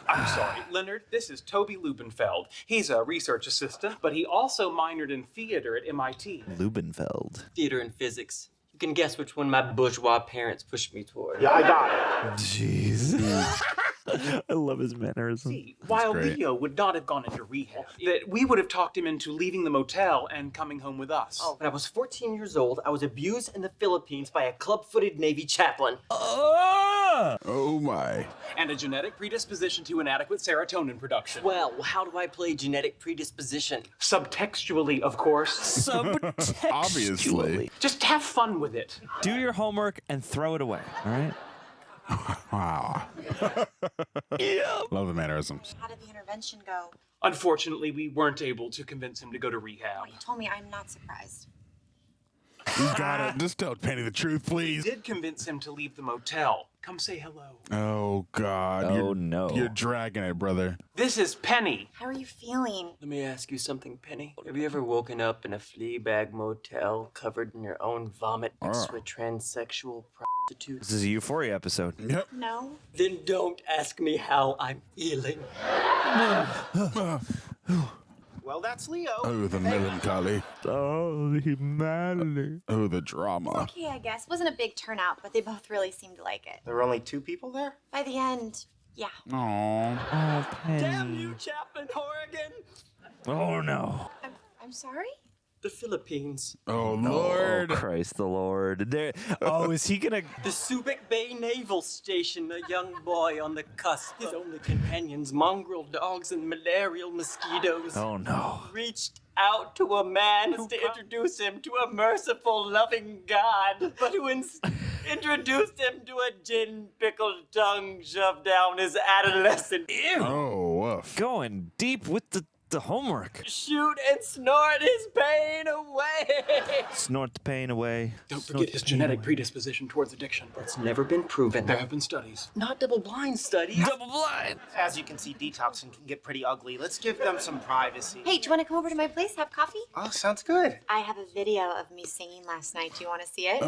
I'm sorry, Leonard, this is Toby Loobenfeld. He's a research assistant, but he also minored in theater at MIT. Loobenfeld. Theater and physics. You can guess which one my bourgeois parents pushed me toward. Yeah, I got it. Jeez. I love his mannerism. See, while great. Leo would not have gone into rehab, that we would have talked him into leaving the motel and coming home with us. Oh, when I was 14 years old, I was abused in the Philippines by a club-footed Navy chaplain. Oh, my. And a genetic predisposition to inadequate serotonin production. Well, how do I play genetic predisposition? Subtextually, of course. Subtextually. Obviously. Just have fun with it. Do your homework and throw it away, all right? Wow. Yeah. Love the mannerisms. How did the intervention go? Unfortunately, we weren't able to convince him to go to rehab. You told me I'm not surprised. You gotta just tell Penny the truth, We please. did convince him to leave the motel. Come say hello. Oh, God. Oh, no. You're dragging it, brother. This is Penny. How are you feeling? Let me ask you something, Penny. Have you ever woken up in a flea bag motel covered in your own vomit next to a transsexual prostitute? This is a Euphoria episode. Yep. No. Then don't ask me how I'm feeling. Well, that's Leo. Oh, the melancholy. Oh, the humanity. Oh, the drama. Okay, I guess. Wasn't a big turnout, but they both really seemed to like it. There were only 2 people there? By the end, yeah. Aww. Oh, Penny. Damn you, Chaplain Horrigan! Oh, no. I'm sorry? The Philippines. Oh, Lord. Oh, Christ the Lord. There. Oh, is he gonna... The Subic Bay Naval Station, a young boy on the cusp. His only companions, mongrel dogs and malarial mosquitoes. Oh, no. Reached out to a man to introduce him to a merciful, loving God, but who introduced him to a gin-pickled tongue shoved down his adolescent. Ew. Oh, woof. Going deep with the homework. Shoot and snort his pain away. Snort the pain away. Don't Snort forget the his pain genetic away. predisposition towards addiction. It's never been proven. There have been studies. Not double-blind studies. Double blind. As you can see, detoxing can get pretty ugly. Let's give them some privacy. Hey, do you want to come over to my place, have coffee? Oh, sounds good. I have a video of me singing last night. Do you want to see it?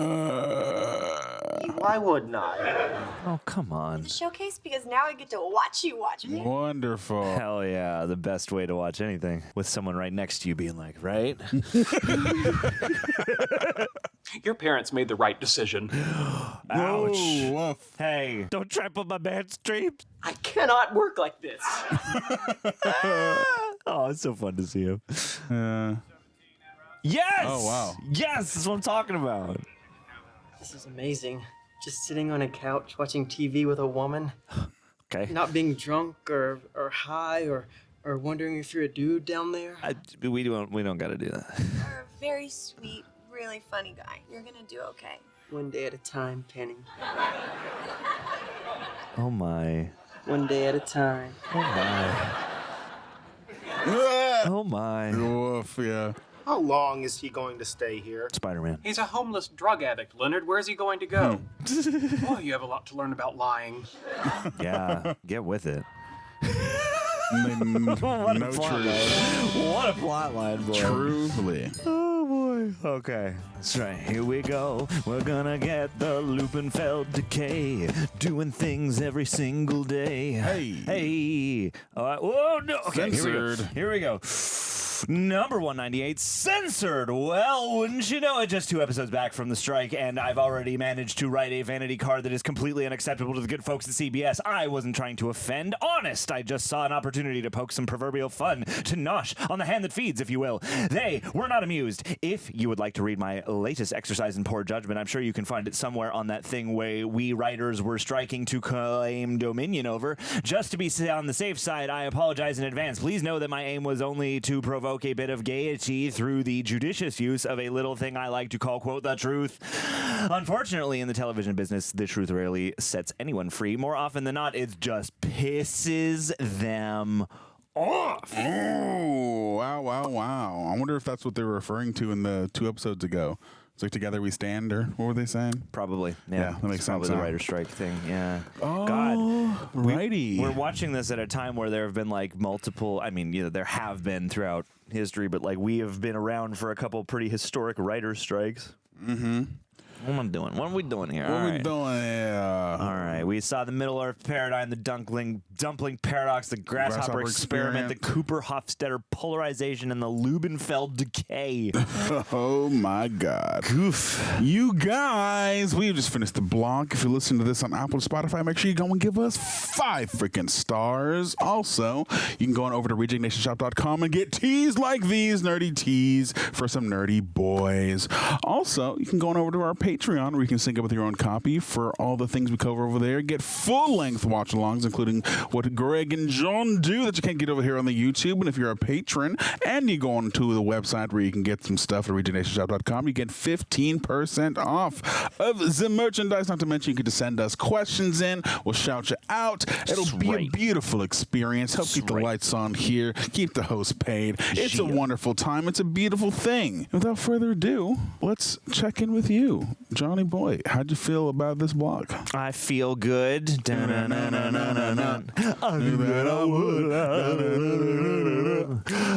Why wouldn't I? Oh, come on. The showcase, because now I get to watch you watch me. Wonderful. Hell yeah, the best way to watch anything. With someone right next to you being like, right? Your parents made the right decision. Ouch. Oh, woof. Hey, don't trample my man's dreams. I cannot work like this. Oh, it's so fun to see him. Yes! Oh, wow. Yes, that's what I'm talking about. This is amazing. Just sitting on a couch watching TV with a woman. Okay. Not being drunk or high or wondering if you're a dude down there. We don't got to do that. You're a very sweet, really funny guy. You're gonna do okay. One day at a time, Penny. Oh my. One day at a time. Oh my. Oh my. Woof, yeah. How long is he going to stay here? Spider-Man. He's a homeless drug addict, Leonard. Where's he going to go? Oh, you have a lot to learn about lying. Yeah, get with it. No truth. What a plot line, boy. Truly. Oh, boy. Okay. That's right. Here we go. We're gonna get the Loobenfeld Decay. Doing things every single day. Hey. All right. Whoa, no. Okay, Censored. Here we go. Number 198, censored. Well, wouldn't you know it? Just 2 episodes back from the strike, and I've already managed to write a vanity card that is completely unacceptable to the good folks at CBS. I wasn't trying to offend. Honest, I just saw an opportunity to poke some proverbial fun, to nosh on the hand that feeds, if you will. They were not amused. If you would like to read my latest exercise in poor judgment, I'm sure you can find it somewhere on that thing where we writers were striking to claim dominion over. Just to be on the safe side, I apologize in advance. Please know that my aim was only to provoke a bit of gaiety through the judicious use of a little thing I like to call, quote, the truth. Unfortunately, in the television business, the truth rarely sets anyone free. More often than not, it just pisses them off. Oh, wow. I wonder if that's what they were referring to in the 2 episodes ago. It's like Together We Stand, or what were they saying? Probably. Yeah, that makes sense. Probably the writer's strike thing. Yeah. Oh, God. righty. We're watching this at a time where there have been like multiple. I mean, there have been throughout history, but like we have been around for a couple pretty historic writer's strikes. Mm-hmm. What am I doing? What are we doing here? What are we doing here? All right. We saw the Middle Earth paradigm, the Dumpling paradox, the Grasshopper experiment, the Cooper-Hofstadter polarization, and the Loobenfeld decay. Oh, my God. Oof. You guys, we just finished the blog. If you're listening to this on Apple or Spotify, make sure you go and give us 5 freaking stars. Also, you can go on over to rejectnationshop.com and get tees like these, nerdy tees for some nerdy boys. Also, you can go on over to our Patreon where you can sync up with your own copy for all the things we cover over there. Get full-length watch-alongs, including what Greg and John do that you can't get over here on the YouTube. And if you're a patron and you go on to the website where you can get some stuff at rejectnationshop.com, you get 15% off of the merchandise. Not to mention you can just send us questions in. We'll shout you out. It'll be a beautiful experience. Help keep the lights on here. Keep the host paid. It's a wonderful time. It's a beautiful thing. Without further ado, let's check in with you. Johnny boy, how'd you feel about this blog? I feel good. I knew that I would.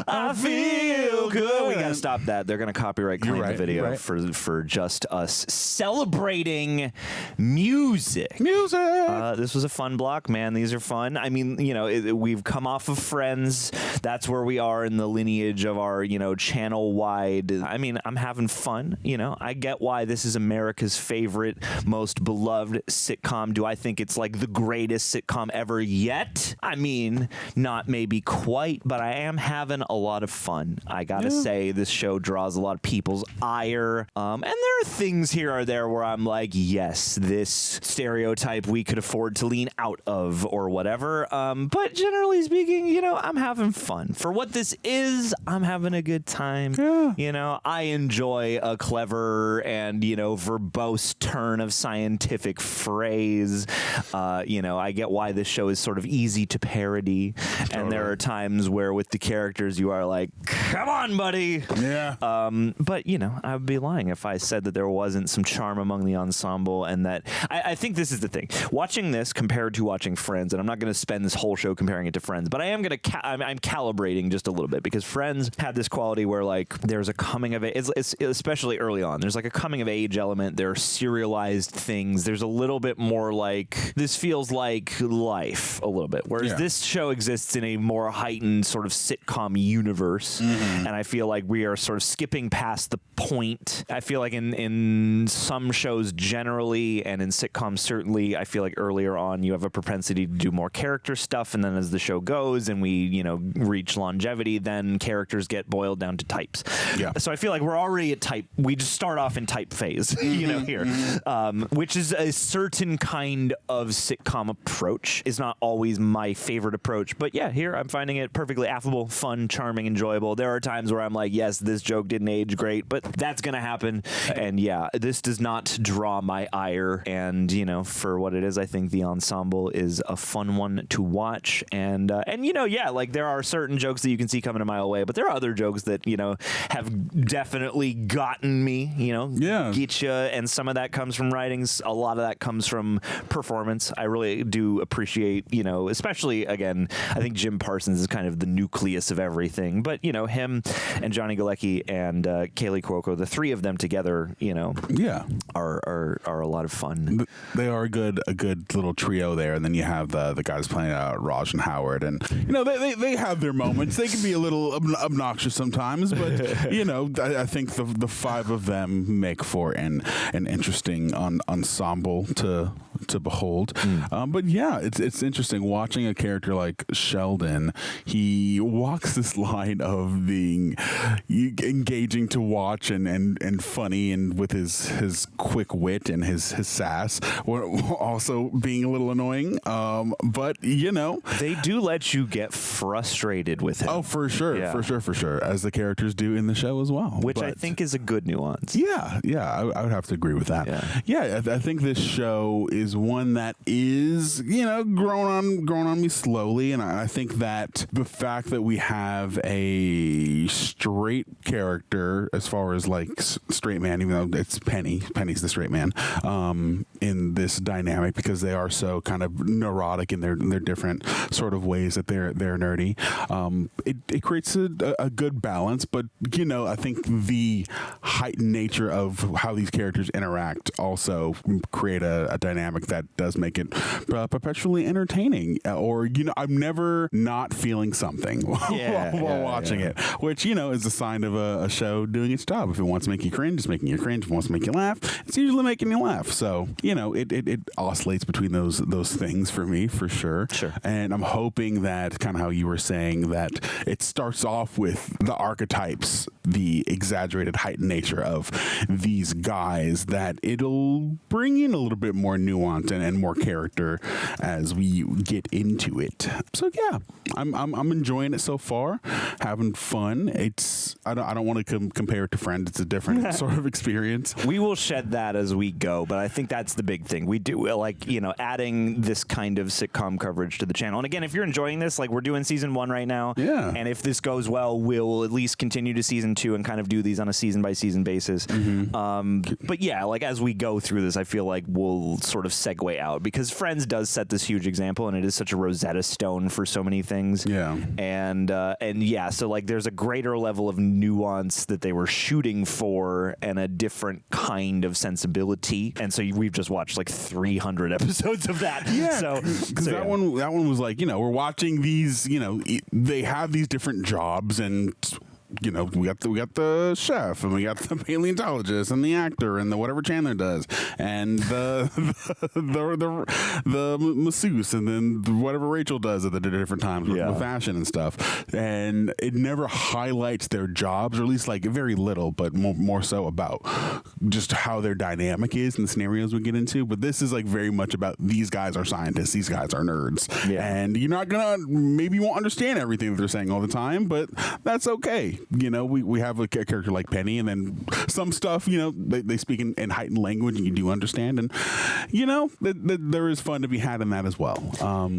I feel good. We gotta stop that. They're gonna copyright claim the video for just us celebrating music. This was a fun block, man. These are fun. I mean, we've come off of Friends. That's where we are in the lineage of our, channel wide. I mean, I'm having fun. I get why this is America's favorite, most beloved sitcom. Do I think it's like the greatest sitcom ever yet? I mean, not maybe quite, but I am having a lot of fun. I gotta say, this show draws a lot of people's ire. And there are things here or there where I'm like, yes, this stereotype we could afford to lean out of or whatever. But generally speaking, I'm having fun. For what this is, I'm having a good time. I enjoy a clever and, verbose turn of scientific phrase. I get why this show is sort of easy to parody. Totally. And there are times where with the characters you are like, come on, buddy. Yeah. But, I would be lying if I said that there wasn't some charm among the ensemble and that I think this is the thing. Watching this compared to watching Friends, and I'm not going to spend this whole show comparing it to Friends, but I am going to, I'm calibrating just a little bit because Friends had this quality where like there's a coming of age, it's especially early on, there's like a coming of age element. There are serialized things. There's a little bit more like, this feels like life a little bit. Whereas this show exists in a more heightened sort of sitcom universe. Mm-hmm. And I feel like we are sort of skipping past the point. I feel like in some shows generally, and in sitcoms certainly, I feel like earlier on you have a propensity to do more character stuff. And then as the show goes and we, reach longevity, then characters get boiled down to types. Yeah. So I feel like we're already at type. We just start off in type phase, here, which is a certain kind of sitcom approach. Is not always my favorite approach, but yeah, here I'm finding it perfectly affable, fun, charming, enjoyable. There are times where I'm like, yes, this joke didn't age great, but that's gonna happen. And yeah, this does not draw my ire. And for what it is, I think the ensemble is a fun one to watch. And like there are certain jokes that you can see coming a mile away, but there are other jokes that have definitely gotten me. Get nostalgia, and some of that comes from writings. A lot of that comes from performance. I really do appreciate, especially, again, I think Jim Parsons is kind of the nucleus of everything. But, him and Johnny Galecki and Kaley Cuoco, the three of them together, are a lot of fun. They are a good little trio there. And then you have the guys playing Raj and Howard. And, they have their moments. They can be a little obnoxious sometimes. But, I think the five of them make for an interesting ensemble to behold. But yeah, it's interesting watching a character like Sheldon. He walks this line of being engaging to watch and funny, and with his quick wit and his sass, also being a little annoying. But they do let you get frustrated with him. Oh, for sure, Yeah. for sure, as the characters do in the show as well. Which I think is a good nuance. Yeah, I would have to agree with that. Yeah, I think this show is one that is, grown on me slowly, and I think that the fact that we have a straight character, as far as like straight man, even though it's Penny's the straight man, in this dynamic, because they are so kind of neurotic in their different sort of ways that they're nerdy. It creates a good balance, but I think the heightened nature of how these characters interact also create a dynamic that does make it perpetually entertaining. Or I'm never not feeling something while watching it, which is a sign of a show doing its job. If it wants to make you cringe, it's making you cringe. If it wants to make you laugh, it's usually making you laugh. So it oscillates between those things for me, for sure. And I'm hoping that, kind of how you were saying, that it starts off with the archetypes, the exaggerated heightened nature of these guys, that it'll bring in a little bit more nuance and more character as we get into it. So yeah, I'm enjoying it so far, having fun. I don't want to compare it to Friends. It's a different sort of experience. We will shed that as we go, but I think that's the big thing. We do adding this kind of sitcom coverage to the channel. And again, if you're enjoying this, we're doing season 1 right now. Yeah. And if this goes well, we'll at least continue to season 2 and kind of do these on a season by season basis. But yeah, as we go through this, I feel like we'll sort of segue out, because Friends does set this huge example, and it is such a Rosetta Stone for so many things. Yeah. And yeah, so there's a greater level of nuance that they were shooting for, and a different kind of sensibility. And so we've just watched 300 episodes of that. Yeah. So that one was we're watching these, they have these different jobs, and we got the chef, and we got the paleontologist, and the actor, and the whatever Chandler does, and the masseuse, and then whatever Rachel does at the different times with fashion and stuff. And it never highlights their jobs, or at least very little, but more so about just how their dynamic is and the scenarios we get into. But this is very much about, these guys are scientists, these guys are nerds, and you're not maybe you won't understand everything that they're saying all the time, but that's okay. We have a character like Penny, and then some stuff, they speak in heightened language, and you do understand, and there is fun to be had in that as well.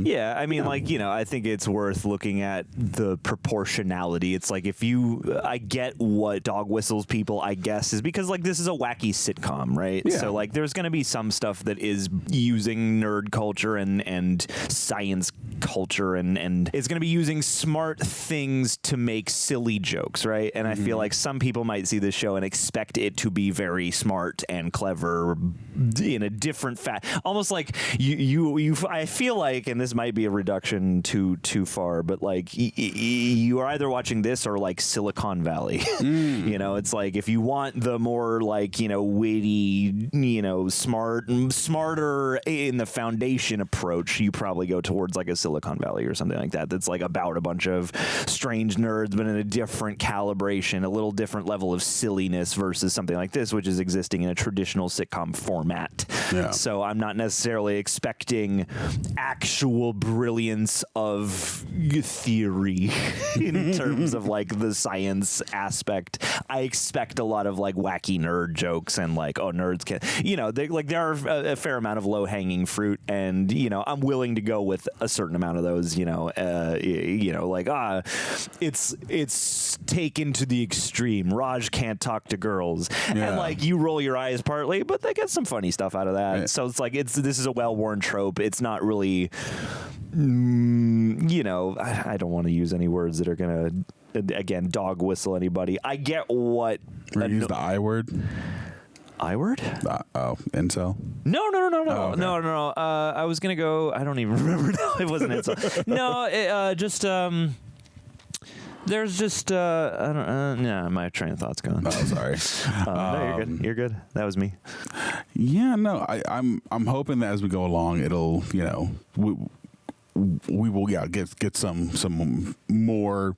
Yeah, I mean, I think it's worth looking at the proportionality. It's I get what dog whistles people, I guess, is because this is a wacky sitcom, right? Yeah. So there's going to be some stuff that is using nerd culture and science culture, and it's going to be using smart things to make silly jokes. Right, and I feel like some people might see this show and expect it to be very smart and clever in a different almost like you. I feel like, and this might be a reduction too far, but you are either watching this or Silicon Valley. It's if you want the more witty, smarter in the foundation approach, you probably go towards a Silicon Valley or something like that. That's about a bunch of strange nerds, but in a different calibration, a little different level of silliness versus something like this, which is existing in a traditional sitcom format. Yeah. So I'm not necessarily expecting actual brilliance of theory in terms of the science aspect. I expect a lot of wacky nerd jokes and nerds can, there are a fair amount of low hanging fruit, and I'm willing to go with a certain amount of those. It's taken to the extreme. Raj can't talk to girls, Yeah. and like you roll your eyes partly, but they get some funny stuff out of that. Right. So it's like this is a well-worn trope. It's not really, you know, I don't want to use any words that are gonna again dog whistle anybody. I get what. Use the I word. I word? Incel. No. Oh, okay. No. I was gonna go. I don't even remember now. It wasn't incel. No, just there's just I don't. No, my train of thought's gone. Oh, sorry. No, you're good. You're good. That was me. Yeah, no, I'm hoping that as we go along, it'll, you know, we will get some more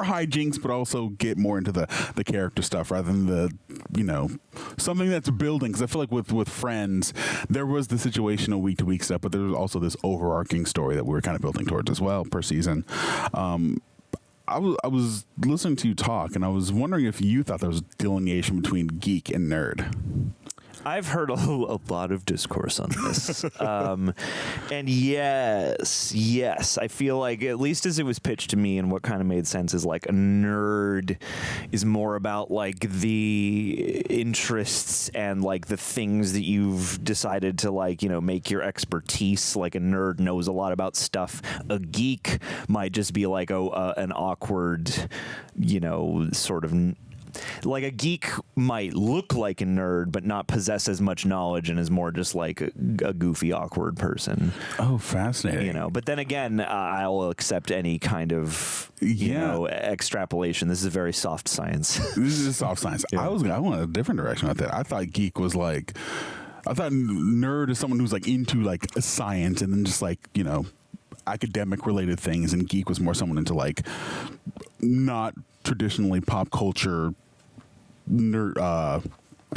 hijinks, but also get more into the character stuff rather than the, you know, something that's building. Because I feel like with Friends, there was the situational week to week stuff, but there was also this overarching story that we were kind of building towards as well per season. I was listening to you talk, and I was wondering if you thought there was a delineation between geek and nerd. I've heard a lot of discourse on this. And yes, I feel like, at least as it was pitched to me and what kind of made sense, is like a nerd is more about like the interests and like the things that you've decided to like, you know, make your expertise. Like a nerd knows a lot about stuff. A geek might just be like an awkward, you know, sort of... Like a geek might look like a nerd, but not possess as much knowledge, and is more just like a goofy, awkward person. Oh, fascinating. You know, but then again, I'll accept any kind of you know extrapolation. This is a very soft science. This is soft science. Yeah. I went a different direction with that. I thought geek was like, I thought nerd is someone who's like into like science and then just like, you know, academic related things, and geek was more someone into like not traditionally pop culture nerd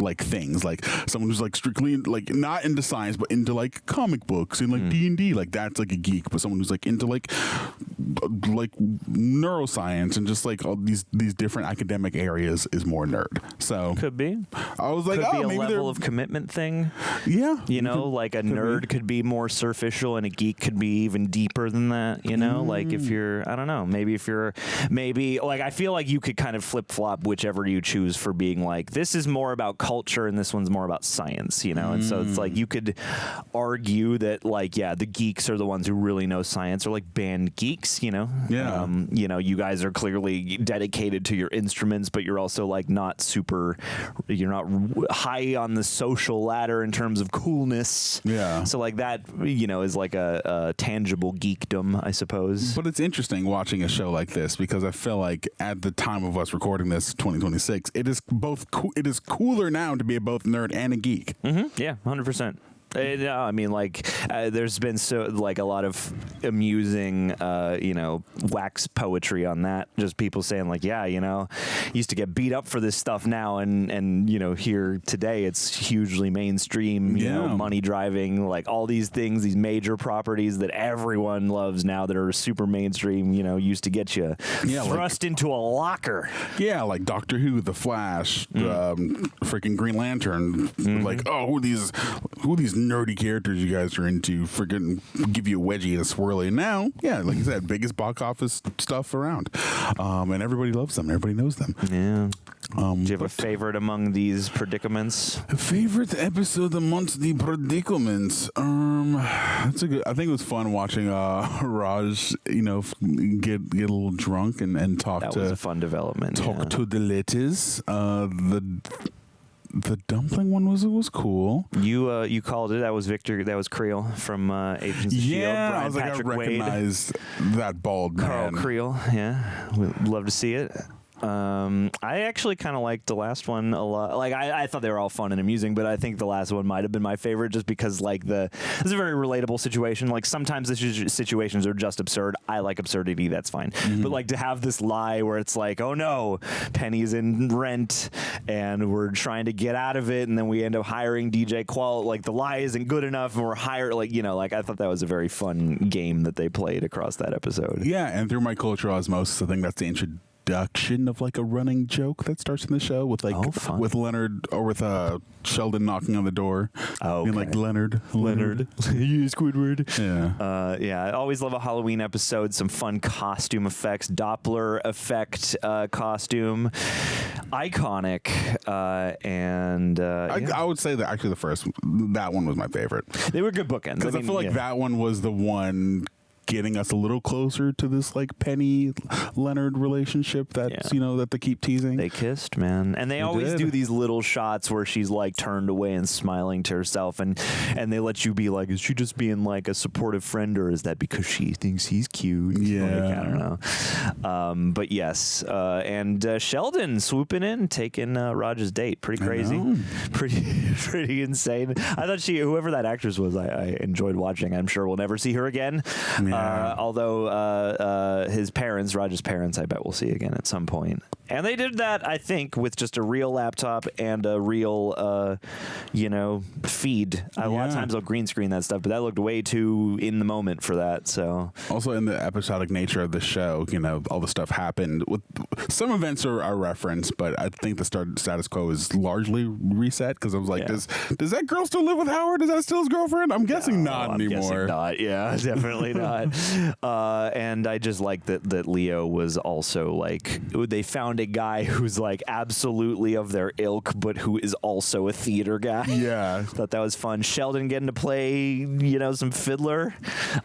like things, like someone who's like strictly like not into science but into like comic books and like D&D, like that's like a geek. But someone who's like into like neuroscience and just like all these different academic areas is more nerd. So could be. I was like, could be a maybe level of commitment thing. Yeah, you know, like a nerd could be more superficial and a geek could be even deeper than that. You know, like if you're, I don't know, maybe like I feel like you could kind of flip flop whichever you choose for being like, this is more about culture and this one's more about science, you know. And so it's like you could argue that like, yeah, the geeks are the ones who really know science, or like band geeks, you know. Yeah. You know, you guys are clearly dedicated to your instruments, but you're also like you're not high on the social ladder in terms of coolness. Yeah. So like that, you know, is like a tangible geekdom, I suppose. But it's interesting watching a show like this, because I feel like at the time of us recording this, 2026, it is cooler now to be both nerd and a geek. Yeah, 100%. I mean, like, there's been a lot of amusing, you know, wax poetry on that. Just people saying like, yeah, you know, used to get beat up for this stuff now, and you know, here today it's hugely mainstream. You know, money driving, like all these things, these major properties that everyone loves now that are super mainstream. You know, used to get you thrust into a locker. Yeah, like Doctor Who, The Flash, freaking Green Lantern. Like, oh, who are these nerdy characters you guys are into? Freaking give you a wedgie and a swirly. And now, yeah, like you said, biggest box office stuff around, and everybody loves them. Everybody knows them. Yeah. Do you have a favorite among these predicaments? Favorite episode amongst the predicaments? That's a good. I think it was fun watching Raj, you know, get a little drunk and talk. That was a fun development. Talk to the ladies. The dumpling one was cool. You called it. That was Victor. That was Creel from Agents of S.H.I.E.L.D. Yeah, I was like, Patrick I recognized that bald man. Carl Creel. Yeah, we'd love to see it. I actually kind of liked the last one a lot. Like I thought they were all fun and amusing, but I think the last one might have been my favorite just because like it's a very relatable situation. Like sometimes the situations are just absurd. I like absurdity. That's fine. But like to have this lie where it's like, oh no, Penny's in rent and we're trying to get out of it, and then we end up hiring DJ Qual. Like the lie isn't good enough, and we're hired. Like, you know, like I thought that was a very fun game that they played across that episode. Yeah, and through my cultural osmosis, I think that's the introduction of like a running joke that starts in the show with like with Leonard or with Sheldon knocking on the door. Oh, being like Leonard, you Squidward. Yeah, yeah. I always love a Halloween episode. Some fun costume effects, Doppler effect costume, iconic, and I would say that actually that one was my favorite. They were good bookends because I feel like that one was the one getting us a little closer to this like Penny Leonard relationship that that they keep teasing. They kissed, man, and they always do these little shots where she's like turned away and smiling to herself, and they let you be like, is she just being like a supportive friend, or is that because she thinks he's cute? Yeah, like, I don't know. But yes, and Sheldon swooping in, taking Raj's date, pretty crazy, pretty insane. I thought whoever that actress was, I enjoyed watching. I'm sure we'll never see her again. Although his parents, Raj's parents, I bet we'll see again at some point. And they did that, I think, with just a real laptop and a real, feed. A lot of times they'll green screen that stuff, but that looked way too in the moment for that. So also in the episodic nature of the show, all the stuff happened. With some events are referenced, but I think the status quo is largely reset because I was like, does that girl still live with Howard? Is that still his girlfriend? I'm guessing not anymore. Guessing not. Yeah, definitely not. And I just like that Leo was also like, they found a guy who's like absolutely of their ilk, but who is also a theater guy. Yeah. Thought that was fun. Sheldon getting to play, some fiddler.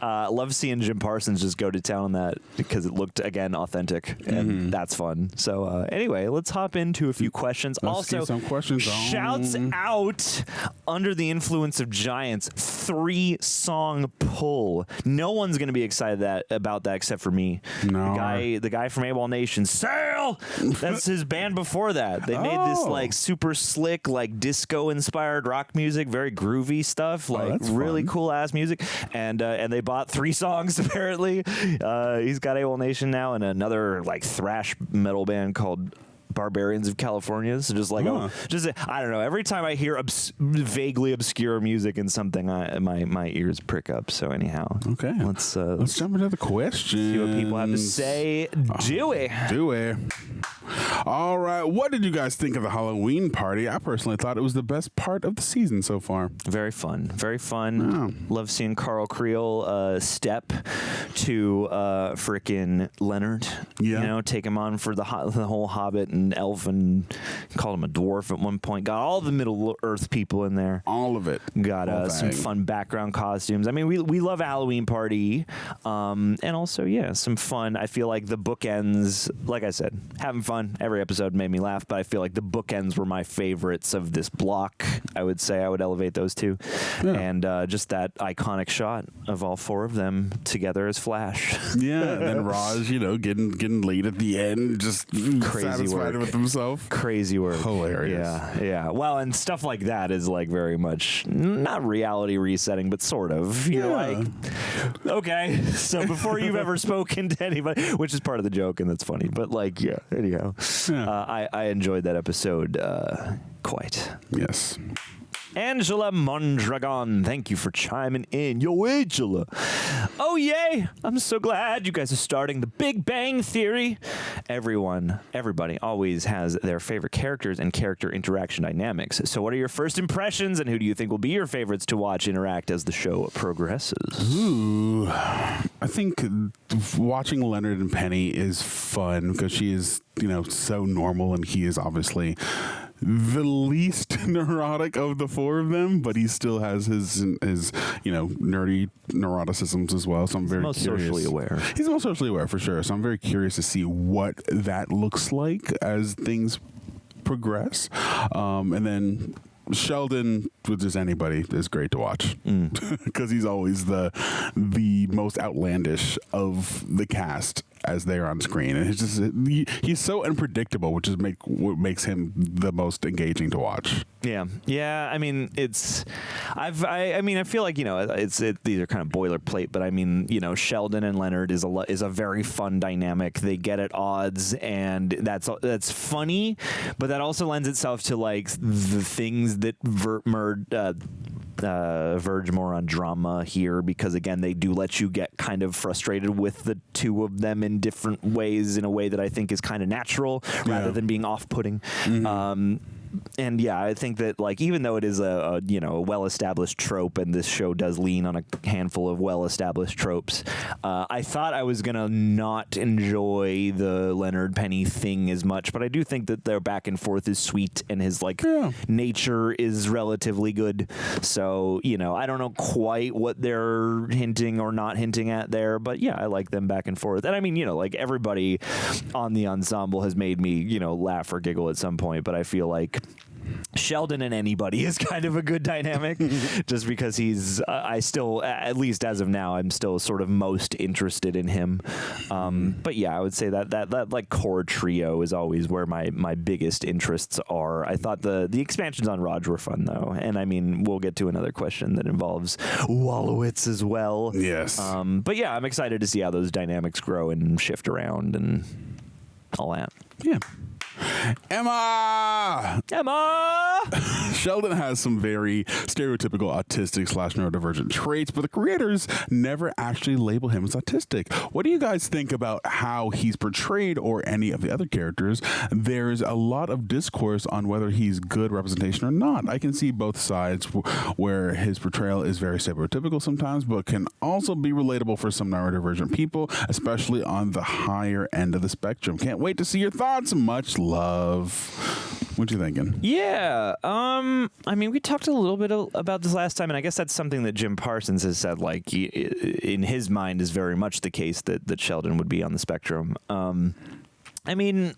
Love seeing Jim Parsons just go to town on that because it looked, again, authentic, and that's fun. So anyway, let's hop into a few questions. Let's get some questions on. Shouts out Under the Influence of Giants 3-song pull. No one's going to be excited about that except for me. No. The guy from AWOL Nation, Sail! That's his band before that. They made this like super slick, like disco inspired rock music, very groovy stuff, like really cool ass music. And they bought 3 songs apparently. He's got AWOL Nation now and another like thrash metal band called Barbarians of California. So just like I don't know. Every time I hear vaguely obscure music in something, my ears prick up. So anyhow, okay, let's jump into the question. See what people have to say. Do it. All right, what did you guys think of the Halloween party? I personally thought it was the best part of the season so far. Very fun. Love seeing Carl Creel step to frickin' Leonard. Yeah, take him on for the whole Hobbit and elf, and called him a dwarf at one point. Got all the Middle Earth people in there. All of it. Got some fun background costumes. I mean, we love a Halloween party, and also some fun. I feel like the bookends, like I said, having fun. Every episode made me laugh, but I feel like the bookends were my favorites of this block. I would say I would elevate those two. Yeah. And just that iconic shot of all 4 of them together as Flash. Yeah, and then Raj, getting laid at the end, just crazy satisfied work with himself. Crazy work. Hilarious. Yeah. Well, and stuff like that is like very much not reality resetting, but sort of. You're like, okay, so before you've ever spoken to anybody, which is part of the joke, and that's funny, but like, anyhow. I enjoyed that episode quite. Yes. Angela Mondragon, thank you for chiming in. Yo, Angela. Oh, yay. I'm so glad you guys are starting the Big Bang Theory. Everybody always has their favorite characters and character interaction dynamics. So what are your first impressions, and who do you think will be your favorites to watch interact as the show progresses? Ooh, I think watching Leonard and Penny is fun because she is, so normal, and he is obviously the least neurotic of the 4 of them, but he still has his nerdy neuroticisms as well. So I'm very curious. Socially aware. He's most socially aware for sure. So I'm very curious to see what that looks like as things progress. And then Sheldon, with just anybody, is great to watch because he's always the most outlandish of the cast as they're on screen, and it's just he's so unpredictable, which is what makes him the most engaging to watch. Yeah. I mean, I feel like these are kind of boilerplate, but I mean, Sheldon and Leonard is a very fun dynamic. They get at odds, and that's funny, but that also lends itself to like the things that verge more on drama here because, again, they do let you get kind of frustrated with the two of them in different ways, in a way that I think is kind of natural rather than being off-putting. And yeah, I think that, like, even though it is a well-established trope, and this show does lean on a handful of well-established tropes, I thought I was gonna not enjoy the Leonard Penny thing as much, but I do think that their back and forth is sweet, and his nature is relatively good. So I don't know quite what they're hinting or not hinting at there, but yeah, I like them back and forth. And I mean, like, everybody on the ensemble has made me laugh or giggle at some point, but I feel like Sheldon and anybody is kind of a good dynamic just because he's I still, at least as of now, I'm still sort of most interested in him. But yeah, I would say that like core trio is always where my biggest interests are. I thought the expansions on Raj were fun though, and I mean, we'll get to another question that involves Wolowitz as well. Yes. But yeah, I'm excited to see how those dynamics grow and shift around and all that. Yeah. Emma! Sheldon has some very stereotypical autistic/neurodivergent traits, but the creators never actually label him as autistic. What do you guys think about how he's portrayed, or any of the other characters? There's a lot of discourse on whether he's good representation or not. I can see both sides where his portrayal is very stereotypical sometimes, but can also be relatable for some neurodivergent people, especially on the higher end of the spectrum. Can't wait to see your thoughts. Much love. What you thinking? Yeah. I mean, we talked a little bit about this last time, and I guess that's something that Jim Parsons has said, like, in his mind is very much the case that Sheldon would be on the spectrum. I mean,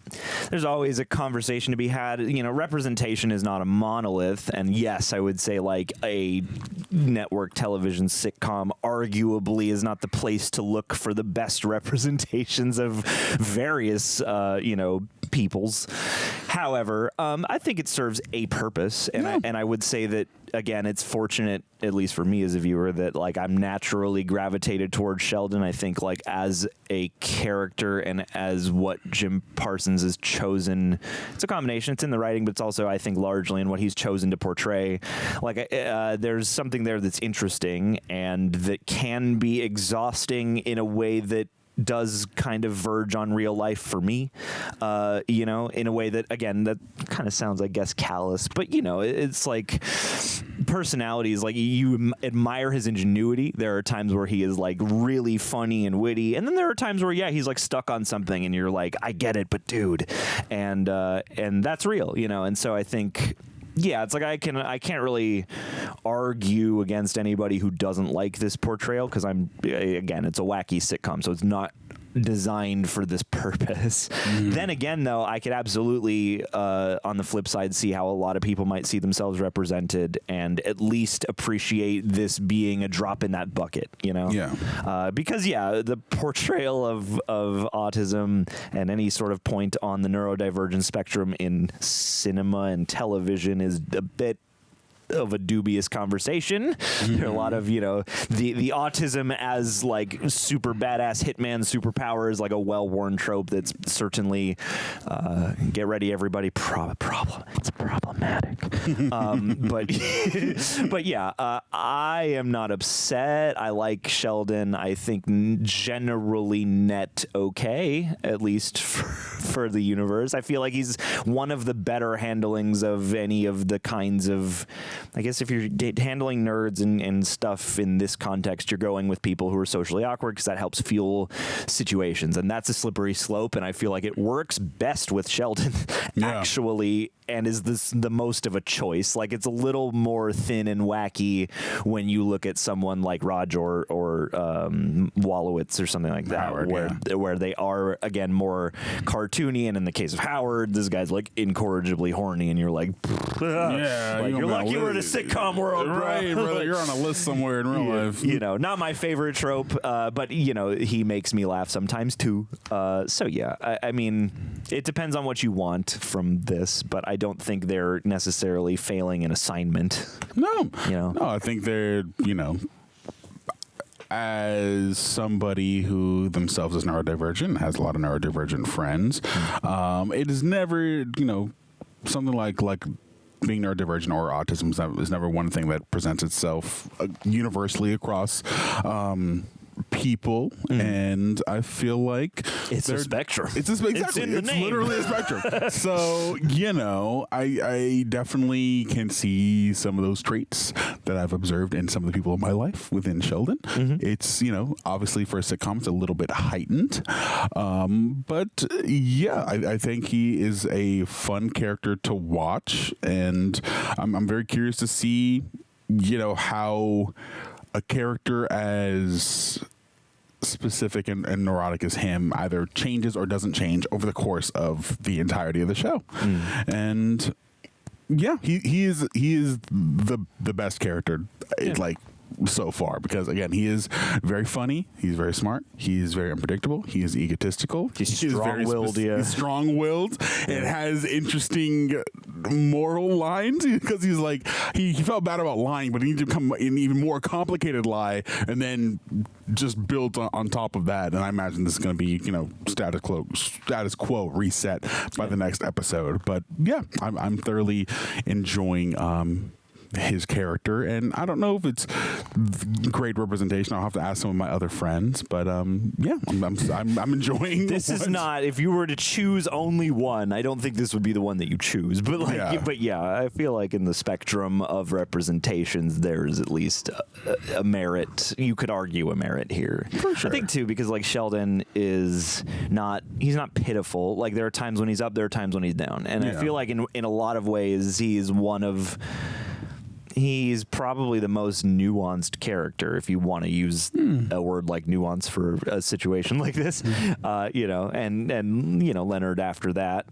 there's always a conversation to be had. Representation is not a monolith. And yes, I would say, like, a network television sitcom arguably is not the place to look for the best representations of various, peoples. However, I think it serves a purpose. And I would say that, again, it's fortunate, at least for me as a viewer, that, like, I'm naturally gravitated towards Sheldon. I think, like, as a character and as what Jim Parsons has chosen, it's a combination. It's in the writing, but it's also, I think, largely in what he's chosen to portray. Like, there's something there that's interesting and that can be exhausting in a way that does kind of verge on real life for me, in a way that, again, that kind of sounds, I guess, callous, but, it's like personalities, like, you admire his ingenuity. There are times where he is, like, really funny and witty, and then there are times where, yeah, he's, like, stuck on something and you're like, I get it, but dude, and that's real, and so I think, yeah, it's like I can't really argue against anybody who doesn't like this portrayal, because again, it's a wacky sitcom, so it's not designed for this purpose. Then again, though, I could absolutely, on the flip side, see how a lot of people might see themselves represented and at least appreciate this being a drop in that bucket, Yeah. Because, yeah, the portrayal of autism and any sort of point on the neurodivergent spectrum in cinema and television is a bit of a dubious conversation. There are a lot of, the autism as, like, super badass hitman superpower is, like, a well-worn trope that's certainly, get ready everybody, it's problematic. But yeah, I am not upset. I like Sheldon. I think generally net okay, at least for the universe. I feel like he's one of the better handlings of any of the kinds of, I guess, if you're handling nerds and stuff in this context, you're going with people who are socially awkward because that helps fuel situations. And that's a slippery slope. And I feel like it works best with Sheldon, actually, and is the most of a choice. Like, it's a little more thin and wacky when you look at someone like Raj or Wolowitz or something like that, Howard, where they are, again, more cartoony. And in the case of Howard, this guy's, like, incorrigibly horny, and you're like, you're lucky we're in a sitcom world, bro. Right, brother. You're on a list somewhere in real life. Not my favorite trope, but, he makes me laugh sometimes too. So yeah, I mean, it depends on what you want from this, but I don't think they're necessarily failing an assignment. No, I think they're, as somebody who themselves is neurodivergent, has a lot of neurodivergent friends, it is never, something like being neurodivergent or autism is never one thing that presents itself universally across people, and I feel like it's a spectrum. It's literally a spectrum. So I definitely can see some of those traits that I've observed in some of the people in my life within Sheldon. It's obviously for a sitcom it's a little bit heightened, but yeah, I think he is a fun character to watch, and I'm very curious to see how a character as specific and neurotic as him either changes or doesn't change over the course of the entirety of the show. And yeah, he is the best character like so far, because again, he is very funny, he's very smart, he's very unpredictable, he is egotistical, he's strong-willed, he's strong-willed, and has interesting moral lines, because he's like he felt bad about lying, but he needed to come an even more complicated lie and then just built on top of that. And I imagine this is going to be status quo reset by the next episode. But yeah, I'm thoroughly enjoying his character, and I don't know if it's great representation. I'll have to ask some of my other friends, but yeah, I'm enjoying this. Is not, if you were to choose only one, I don't think this would be the one that you choose, but but yeah, I feel like in the spectrum of representations there's at least a merit. You could argue a merit here, for sure. I think too, because like Sheldon he's not pitiful. Like there are times when he's up, there are times when he's down, and I feel like in a lot of ways he's probably the most nuanced character, if you want to use a word like nuance for a situation like this, and Leonard after that.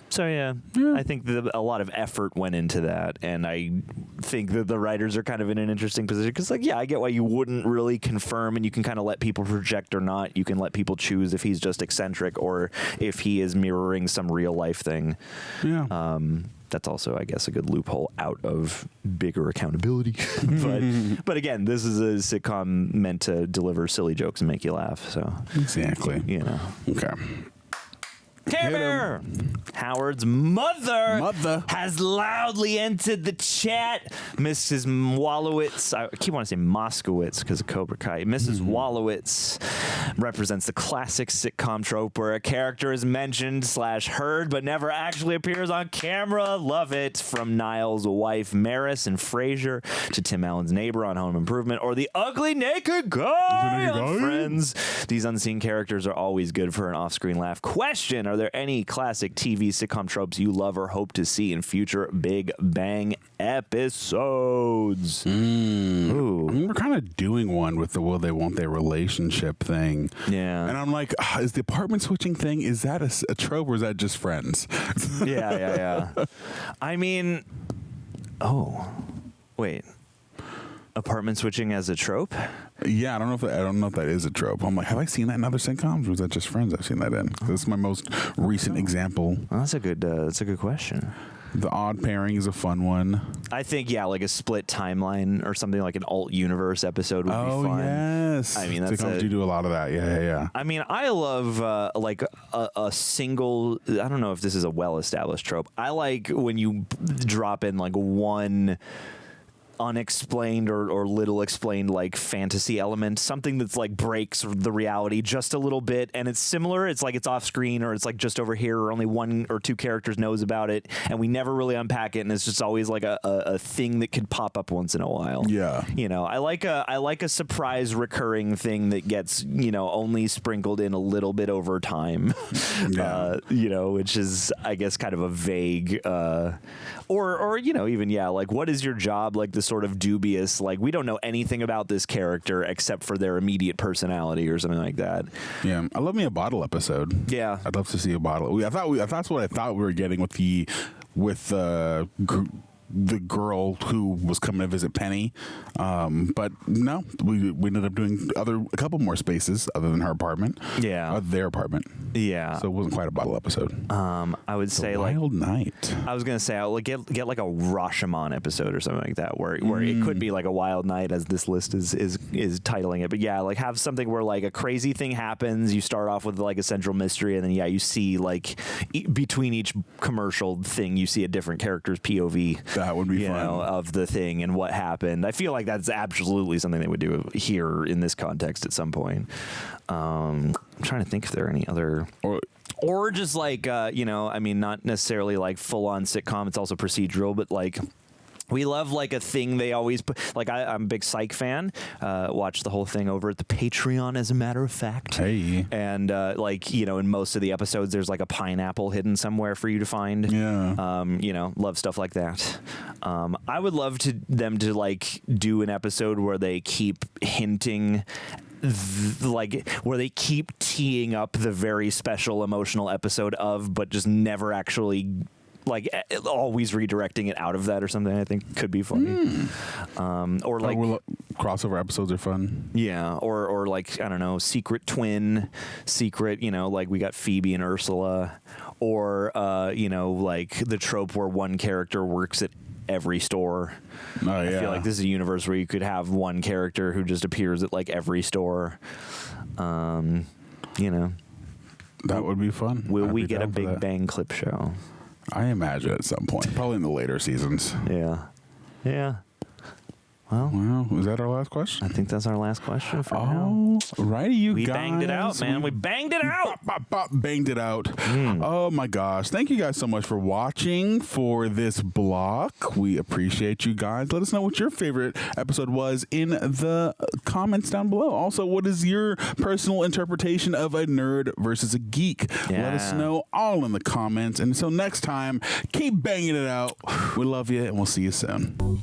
So yeah, I think a lot of effort went into that, and I think that the writers are kind of in an interesting position, because I get why you wouldn't really confirm, and you can kind of let people project or not. You can let people choose if he's just eccentric or if he is mirroring some real life thing. Yeah. That's also, I guess, a good loophole out of bigger accountability. but again, this is a sitcom meant to deliver silly jokes and make you laugh. So exactly, okay. Care Bear! Howard's mother has loudly entered the chat. Mrs. Wolowitz, I keep wanting to say Moskowitz because of Cobra Kai. Mrs. Wolowitz represents the classic sitcom trope where a character is mentioned / heard but never actually appears on camera. Love it. From Niall's wife Maris and Frasier to Tim Allen's neighbor on Home Improvement, or the ugly naked guy on Friends. These unseen characters are always good for an off-screen laugh. Question: are there any classic TV sitcom tropes you love or hope to see in future Big Bang episodes? Ooh. I mean, we're kind of doing one with the will they won't they relationship thing. Yeah. And I'm like, is the apartment switching thing, is that a trope or is that just Friends? Yeah. I mean, wait. Apartment switching as a trope? Yeah, I don't know if that is a trope. I'm like, have I seen that in other sitcoms, or was that just Friends I've seen that in? This is my most recent example. Well, that's a good question. The Odd Pairing is a fun one. I think, like a split timeline or something like an alt universe episode would be fun. Oh, yes. I mean, that's do a lot of that. Yeah. I mean, I love like a single, I don't know if this is a well-established trope. I like when you drop in like one unexplained or little explained like fantasy element, something that's like breaks the reality just a little bit, and it's similar. It's like it's off screen, or it's like just over here, or only one or two characters knows about it, and we never really unpack it, and it's just always like a thing that could pop up once in a while. Yeah, I like a surprise recurring thing that gets only sprinkled in a little bit over time. Which is, I guess, kind of a vague or even like, what is your job? Like the sort of dubious, like, we don't know anything about this character except for their immediate personality or something like that. Yeah, I love me a bottle episode. Yeah, I'd love to see a bottle. That's what I thought we were getting with the girl who was coming to visit Penny. But no, we ended up doing a couple more spaces other than her apartment. Yeah. Their apartment. Yeah. So it wasn't quite a bottle episode. I would say Wild Night. I was gonna say I would get like a Rashomon episode or something like that, where it could be like a Wild Night, as this list is titling it. But yeah, like have something where like a crazy thing happens. You start off with like a central mystery, and then you see like between each commercial thing, you see a different character's POV. That would be fun. Of the thing and what happened. I feel like that's absolutely something they would do here in this context at some point. I'm trying to think if there are any other. Or just like, I mean, not necessarily like full-on sitcom. It's also procedural, but like we love like a thing they always put. Like I'm a big Psych fan. Watched the whole thing over at the Patreon, as a matter of fact. Hey. And in most of the episodes, there's like a pineapple hidden somewhere for you to find. Yeah. Love stuff like that. I would love them to like do an episode where they keep hinting. Where they keep teeing up the very special emotional episode but just never actually like always redirecting it out of that or something. I think could be funny. Or like crossover episodes are fun. Yeah, or like I don't know, secret twin, like we got Phoebe and Ursula, or like the trope where one character works at every store. Oh, yeah. I feel like this is a universe where you could have one character who just appears at like every store. That would be fun. Will we get a Big Bang clip show? I imagine at some point, probably in the later seasons. Yeah. Well, is that our last question? I think that's our last question for now. Righty, you guys. We banged it out, man. We banged it out. Banged it out. Oh, my gosh. Thank you guys so much for watching for this block. We appreciate you guys. Let us know what your favorite episode was in the comments down below. Also, what is your personal interpretation of a nerd versus a geek? Yeah. Let us know all in the comments. And until next time, keep banging it out. We love you, and we'll see you soon.